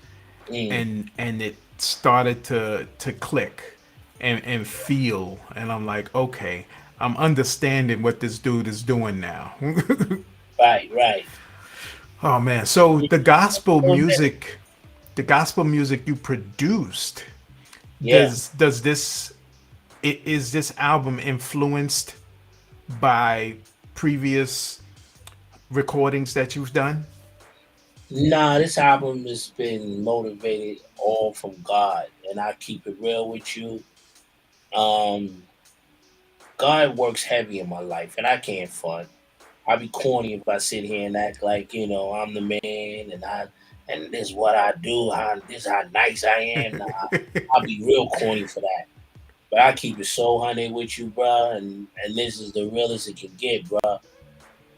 Mm. and it started to click and feel, and I'm like, okay, I'm understanding what this dude is doing now. Right, right. Oh man, so Yeah, the gospel music you produced, yeah. does this is this album influenced by previous recordings that you've done? Nah, this album has been motivated all from God, and I keep it real with you. Um, God works heavy in my life, and I can't front. I'd be corny if I sit here and act like I'm the man, and this is what I do. This how nice I am. Nah, I'll be real corny for that. But I keep it so honey with you, bro, and this is the realest it can get, bro.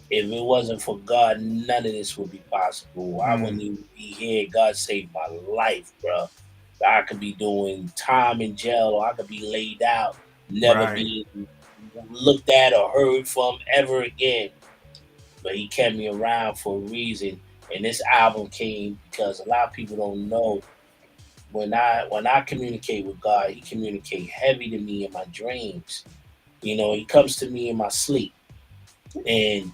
If it wasn't for God, none of this would be possible. I Mm, wouldn't even be here. God saved my life, bro. I could be doing time in jail, or I could be laid out, never right, be looked at or heard from ever again. But He kept me around for a reason. And this album came because a lot of people don't know. when I communicate with God, He communicate heavy to me in my dreams. He comes to me in my sleep. And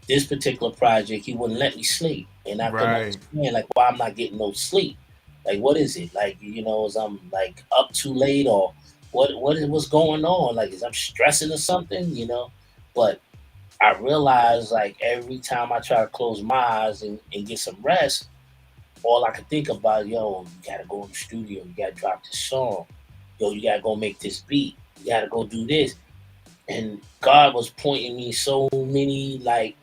this particular project, He wouldn't let me sleep, and I couldn't Right. understand like why I'm not getting no sleep. Like, what is it? Like, is I'm like up too late, or what's going on? Like, is I'm stressing or something? But I realize, like, every time I try to close my eyes and get some rest, all I could think about, yo, you gotta go in the studio, you gotta drop this song, yo, you gotta go make this beat, you gotta go do this. And God was pointing me so many like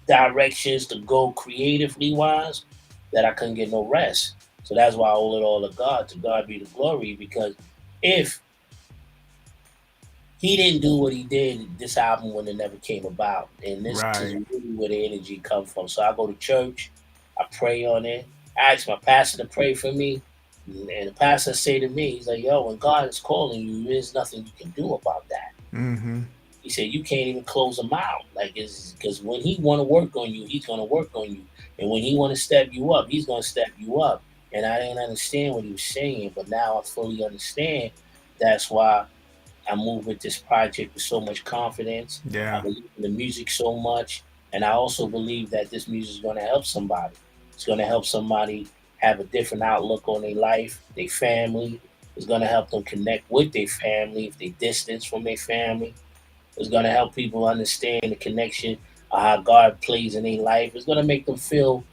directions to go creatively wise that I couldn't get no rest. So that's why I owe it all to God. To God be the glory. Because if He didn't do what He did, this album would have never came about. And this is Right. really where the energy comes from. So I go to church, I pray on it. I ask my pastor to pray for me. And the pastor say to me, he's like, yo, when God is calling you, there's nothing you can do about that. Mm-hmm. He said you can't even close him out. Like, it's because when he want to work on you, he's gonna work on you, and when he want to step you up, he's gonna step you up. And I didn't understand what he was saying, but now I fully understand. That's why I move with this project with so much confidence. I Yeah. believe in the music so much, and I also believe that this music is gonna help somebody. It's gonna help somebody have a different outlook on their life, their family. It's gonna help them connect with their family if they distance from their family. It's going to help people understand the connection of how God plays in their life. It's going to make them feel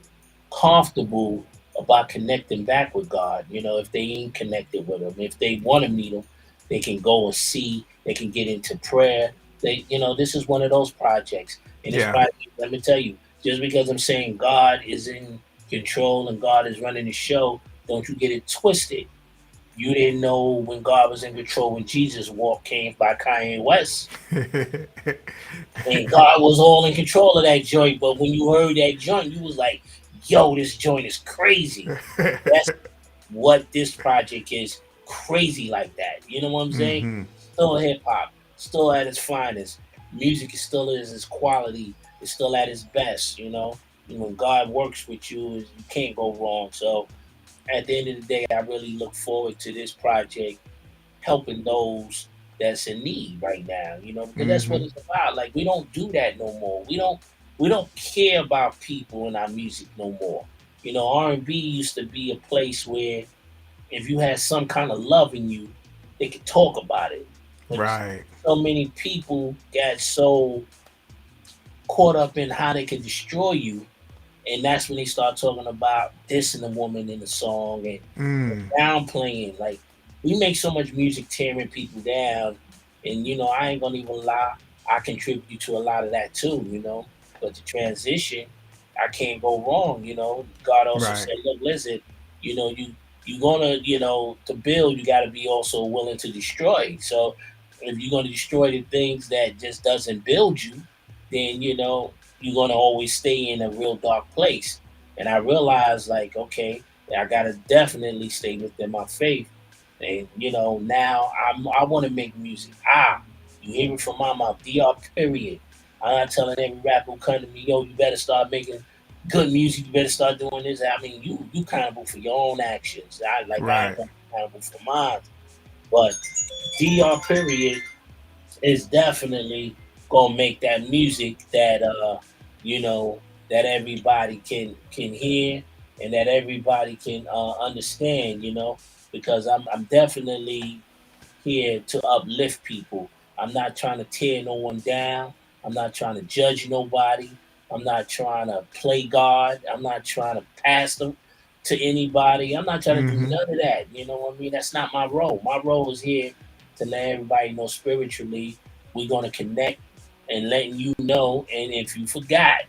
comfortable about connecting back with God. If they ain't connected with Him, if they want to meet Him, they can go and see. They can get into prayer. This is one of those projects. And this Yeah. project, let me tell you, just because I'm saying God is in control and God is running the show, don't you get it twisted. You didn't know when God was in control when Jesus walked came by Kanye West. And God was all in control of that joint. But when you heard that joint, you was like, yo, this joint is crazy. That's what this project is, crazy like that. You know what I'm saying? Mm-hmm. Still hip hop, still at its finest. Music is still is its quality. It's still at its best. And when God works with you, you can't go wrong. So at the end of the day, I really look forward to this project helping those that's in need right now, because that's what Mm-hmm. it's about. Like, we don't do that no more. We don't care about people in our music no more. R&B used to be a place where if you had some kind of love in you, they could talk about it. But Right. so many people got so caught up in how they could destroy you, and that's when they start talking about dissing a woman in the song and Mm. downplaying. Like, we make so much music tearing people down, and I ain't gonna even lie, I contribute to a lot of that too. But the transition, I can't go wrong. God also Right. said, look, listen, you gonna, to build, you got to be also willing to destroy. So if you're gonna destroy the things that just doesn't build you, then you're gonna always stay in a real dark place. And I realized, like, okay, I gotta definitely stay within my faith. And now I want to make music. You hear it from my mouth. Dr. Period. I'm not telling every rapper who come to me, yo, you better start making good music. You better start doing this. I mean, you accountable for your own actions. I ain't Right. gonna be accountable for mine. But Dr. Period is definitely gonna make that music that you know that everybody can hear and that everybody can understand, because I'm definitely here to uplift people. I'm not trying to tear no one down. I'm not trying to judge nobody. I'm not trying to play God. I'm not trying to pass them to anybody. I'm not trying to do Mm-hmm. none of that. You know what I mean? That's not my role. My role is here to let everybody know spiritually we're gonna connect and letting you know. And if you forgot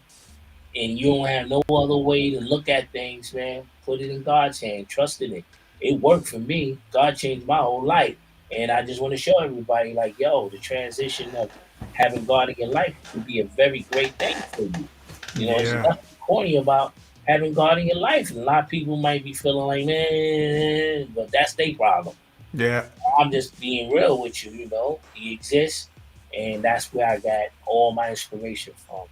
and you don't have no other way to look at things, man, put it in God's hand. Trust in it. It worked for me. God changed my whole life. And I just want to show everybody, like, yo, the transition of having God in your life can be a very great thing for you. There's Yeah. nothing corny about having God in your life. And a lot of people might be feeling like, man, but that's their problem. Yeah. I'm just being real with you, He exists. And that's where I got all my inspiration from.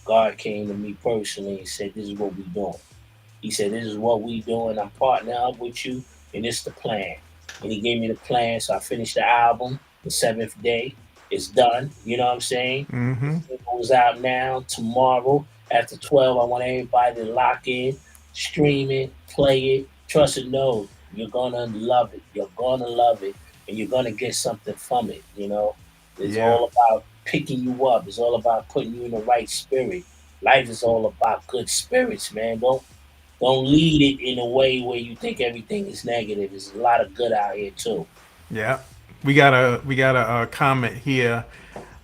God came to me personally and said, "This is what we're doing." He said, "This is what we doing. I'm partnering up with you, and it's the plan." And he gave me the plan, so I finished the album the seventh day. It's done. You know what I'm saying? The Mm-hmm. single's out now. Tomorrow after 12, I want everybody to lock in, stream it, play it. Trust and know you're gonna love it. You're gonna love it, and you're gonna get something from it. You know, it's Yeah. all about picking you up. It's all about putting you in the right spirit. Life is all about good spirits, man. Don't lead it in a way where you think everything is negative. There's a lot of good out here too. Yeah. We got a comment here.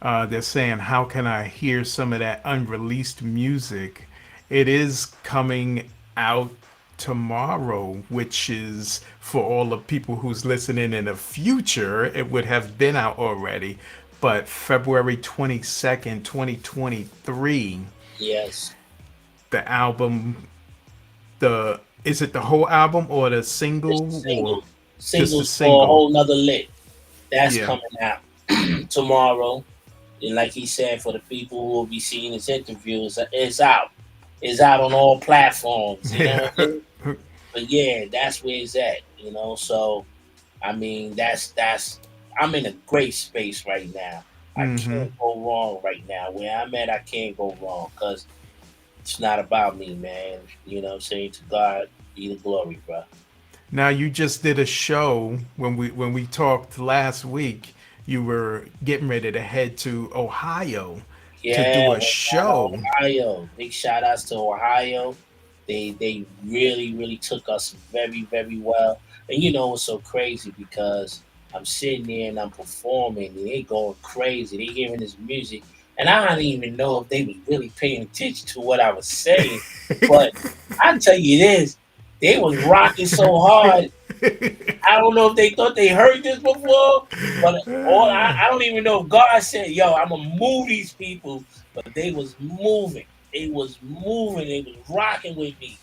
They're saying, "How can I hear some of that unreleased music?" It is coming out tomorrow, which is for all the people who's listening in the future. It would have been out already, but February 22nd, 2023, Yes. the album. The Is it the whole album or the Just single or singles. just the Singles for a single? whole nother lit. That's Yeah. coming out tomorrow. And like he said, for the people who will be seeing this interview, it's out. It's out on all platforms. You know Yeah. what I mean? But yeah, that's where it's at. You know, so I mean, that's. I'm in a great space right now. I Mm-hmm. can't go wrong right now. Where I'm at, I can't go wrong because it's not about me, man. You know what I'm saying? To God be the glory, bro. Now you just did a show when we talked last week. You were getting ready to head to Ohio to Yeah, do a went down to show. Ohio. Big shout outs to Ohio. They really took us very well. And you know what's so crazy because I'm sitting there and I'm performing and they going crazy. They hearing this music and I don't even know if they was really paying attention to what I was saying. But I tell you this, they was rocking so hard. I don't know if they thought they heard this before, but I don't even know if God said, "Yo, I'm gonna move these people," but they was moving. They was moving. They was rocking with me,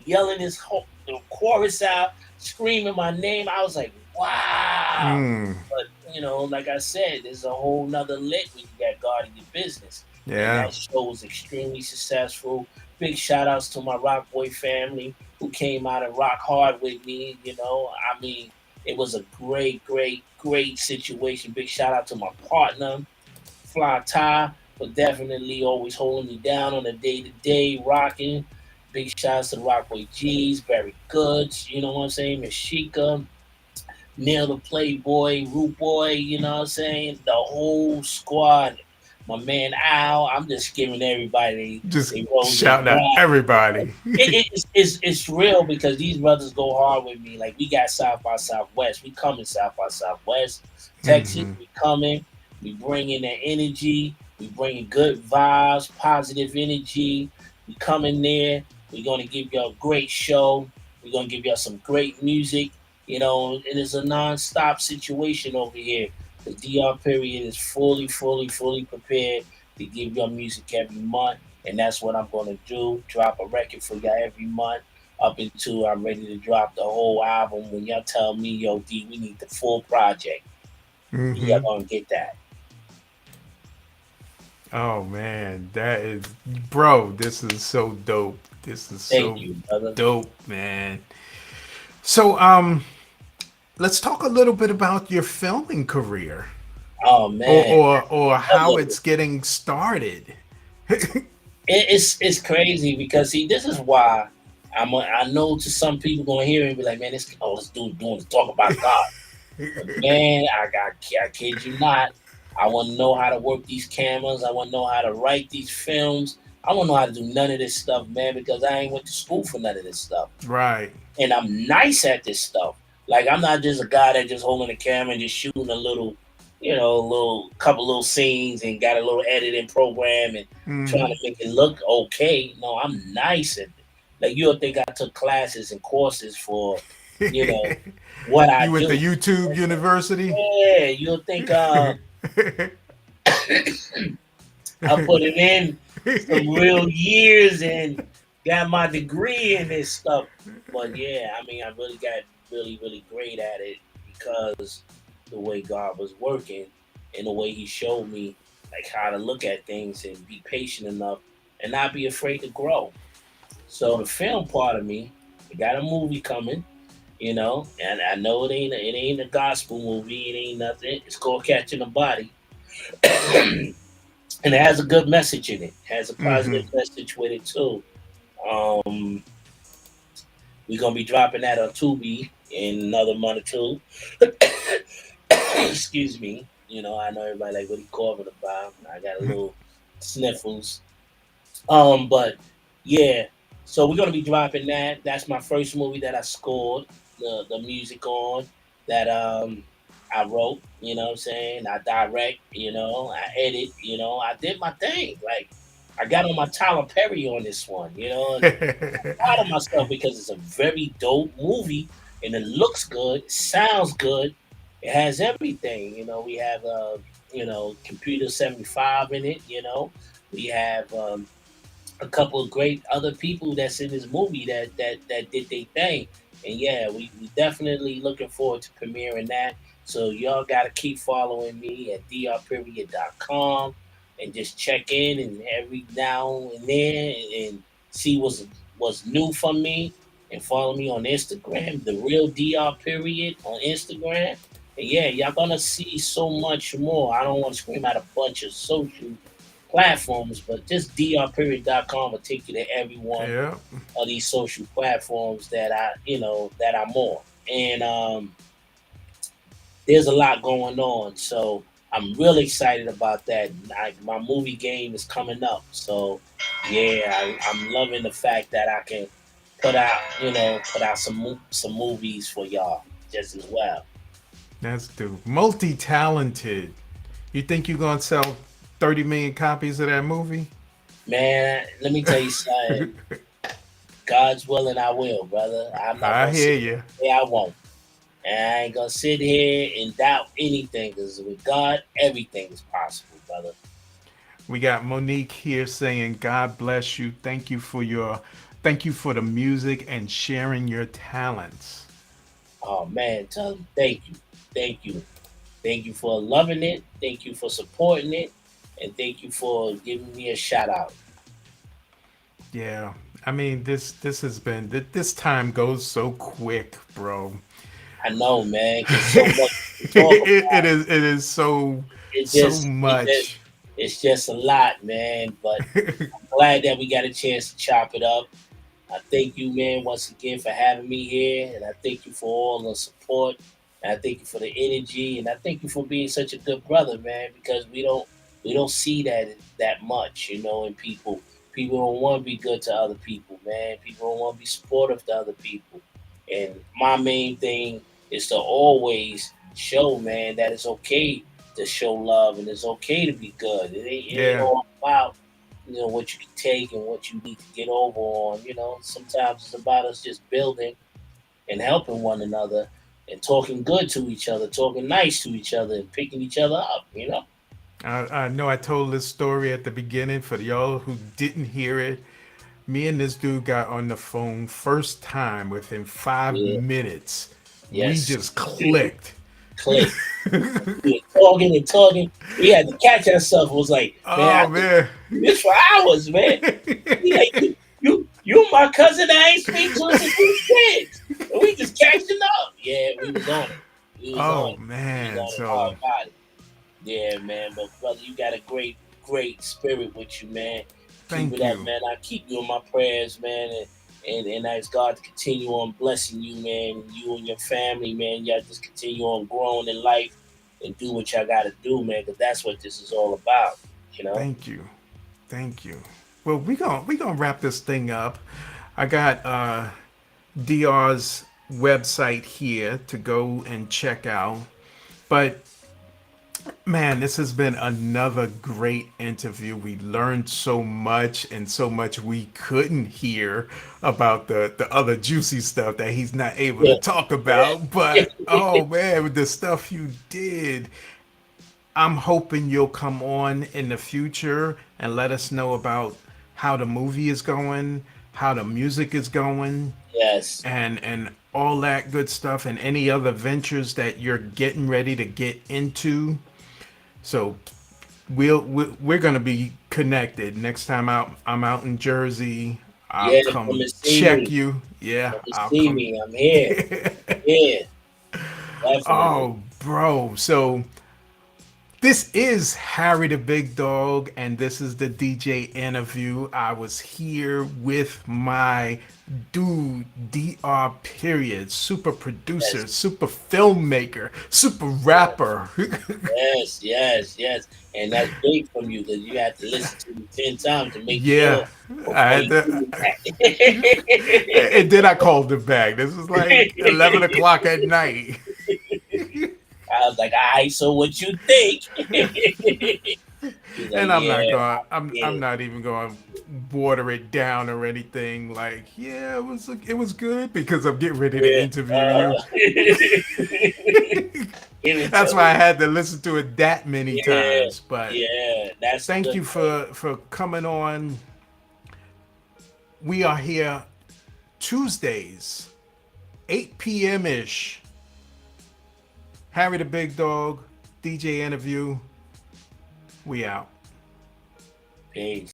yelling this whole the chorus out, screaming my name. I was like, "Wow!" Mm, But you know, like I said, there's a whole nother lit when you got God in your business, and yeah. that show was extremely successful. Big shout outs to my Rock Boy family who came out and rock hard with me. You know, I mean, it was a great situation. Big shout out to my partner, Fly Ty, for definitely always holding me down on a day to day rocking. Big shout outs to the Rockaway G's, Barry Goods, you know what I'm saying, Mashika, Neil the Playboy, Root Boy, you know what I'm saying? The whole squad. My man Al, I'm just giving everybody Just they rose and shouting at everybody. it's real because these brothers go hard with me. Like we got South by Southwest. We coming South by Southwest. Texas, Hmm. we coming. We bringing the energy. We bringing good vibes, positive energy. We coming there. We're gonna give y'all a great show. We're gonna give y'all some great music. You know, it is a non-stop situation over here. The DR period is fully prepared to give y'all music every month. And that's what I'm gonna do. Drop a record for y'all every month up until I'm ready to drop the whole album. When y'all tell me, yo, D, we need the full project, y'all Hmm. gonna get that. Oh man, that is, bro. This is so dope. This is Thank so you, brother. dope, man. So let's talk a little bit about your filming career, Oh man, or I how love it's getting started. it's crazy because see, this is why I know to some people gonna hear it and be like, man, this dude doing to talk about God. But man, I kid you not. I want to know how to work these cameras. I want to know how to write these films. I want to know how to do none of this stuff, man, because I ain't went to school for none of this stuff. Right. And I'm nice at this stuff. Like I'm not just a guy that just holding the camera and just shooting a little, you know, a little couple little scenes and got a little editing program and trying Hmm. to make it look okay. No, I'm nice at it. Like you'll think I took classes and courses for, you know, what I You went to do. YouTube University. Yeah, you'll think I put it in some real years and got my degree in this stuff. But yeah, I mean, I really got really great at it because the way God was working and the way He showed me like how to look at things and be patient enough and not be afraid to grow. So the film part of me, I got a movie coming, and I know it ain't a gospel movie, it ain't nothing. It's called Catching a Body. And it has a good message in it. Has a Mm-hmm. positive message with it too. Um, we're gonna be dropping that on Tubi in another month or two. Excuse me. I know everybody like what he coughing about. I got a little sniffles. But yeah, so we're gonna be dropping that. That's my first movie that I scored the music on. That I wrote. You know what I'm saying? I direct. I edit. I did my thing. Like I got on my Tyler Perry on this one. And proud of myself because it's a very dope movie and it looks good, it sounds good, it has everything. We have Computer 75 in it. We have a couple of great other people that's in this movie that did their thing. And yeah, we definitely looking forward to premiering that. So y'all gotta keep following me at drperiod.com and just check in and every now and then and see what's new from me and follow me on Instagram, the real DR period on Instagram. And yeah, y'all gonna see so much more. I don't want to scream out a bunch of social platforms, but just drperiod.com will take you to every one Yeah. of these social platforms that I'm on. And there's a lot going on. So I'm really excited about that. My movie game is coming up. So yeah, I'm loving the fact that I can put out some movies for y'all just as well. That's dope. Multi-talented. You think you're gonna sell 30 million copies of that movie? Man, let me tell you something. God's willing, I will, brother. I'm not I gonna hear sit you. there. I won't. And I ain't gonna sit here and doubt anything because with God, everything is possible, brother. We got Monique here saying, "God bless you. Thank you for the music and sharing your talents." Oh man, tell him thank you. Thank you. Thank you for loving it. Thank you for supporting it. And thank you for giving me a shout out. Yeah, I mean this has been this time goes so quick, bro. I know, man, because so much to talk about. It is so It so just it just much. it's just a lot, man. But glad that we got a chance to chop it up. I thank you, man, once again for having me here, and I thank you for all the support. And I thank you for the energy, and I thank you for being such a good brother, man. Because we don't see that much, in people. People don't want to be good to other people, man. People don't want to be supportive to other people. And my main thing is to always show, man, that it's okay to show love and it's okay to be good. It ain't Yeah. all about what you can take and what you need to get over on. Sometimes it's about us just building and helping one another and talking good to each other, talking nice to each other, and picking each other up. I know I told this story at the beginning for y'all who didn't hear it. Me and this dude got on the phone first time within five Yeah, minutes. We yes. just clicked. Click. We were talking and talking. We had to catch ourselves. It was like, man, Oh I could man. do this for hours, man. He like, you my cousin that I ain't speak to since we was kids. And we just catching up. Yeah, we was on it. We was on Oh it. We was man. on it So hard body. Yeah, man. But brother, you got a great, great spirit with you, man. Keep thank it up, you. man. I keep you in my prayers, man, and ask God to continue on blessing you, man, you and your family, man. Y'all just continue on growing in life and do what y'all got to do, man, because that's what this is all about, you know. Thank you. Thank you. Well, we gonna wrap this thing up. I got DR's website here to go and check out. But man, this has been another great interview. We learned so much and so much we couldn't hear about the other juicy stuff that he's not able to Yeah, talk about. yeah. But oh man, with the stuff you did, I'm hoping you'll come on in the future and let us know about how the movie is going, how the music is going, Yes. and all that good stuff and any other ventures that you're getting ready to get into. So we're gonna be connected next time I'm out in Jersey. I'll Yeah, come come and see check me. you. Yeah, Come and I'll see come. me. I'm here. Yeah, definitely. Oh, bro. So this is Harry the Big Dog, and this is the DJ interview. I was here with my dude, DR period, super producer, Yes, super filmmaker, super rapper. yes. And that's big from you because you have to listen to me 10 times to make Yeah, sure I before had you to. do that. And then I called him back. This was like 11 o'clock at night. I was like, all right, so what you think? He's like, And I'm not yeah, going. I'm yeah, not even going to water it down or anything. Like, yeah, it was good because I'm getting ready to yeah. interview you. Give it to That's why I me. had to listen to it that many Yeah, times. But yeah, that's a thank good you thing. for coming on. We are here Tuesdays, 8 p.m. ish. Harry the Big Dog, DJ interview. We out. Peace.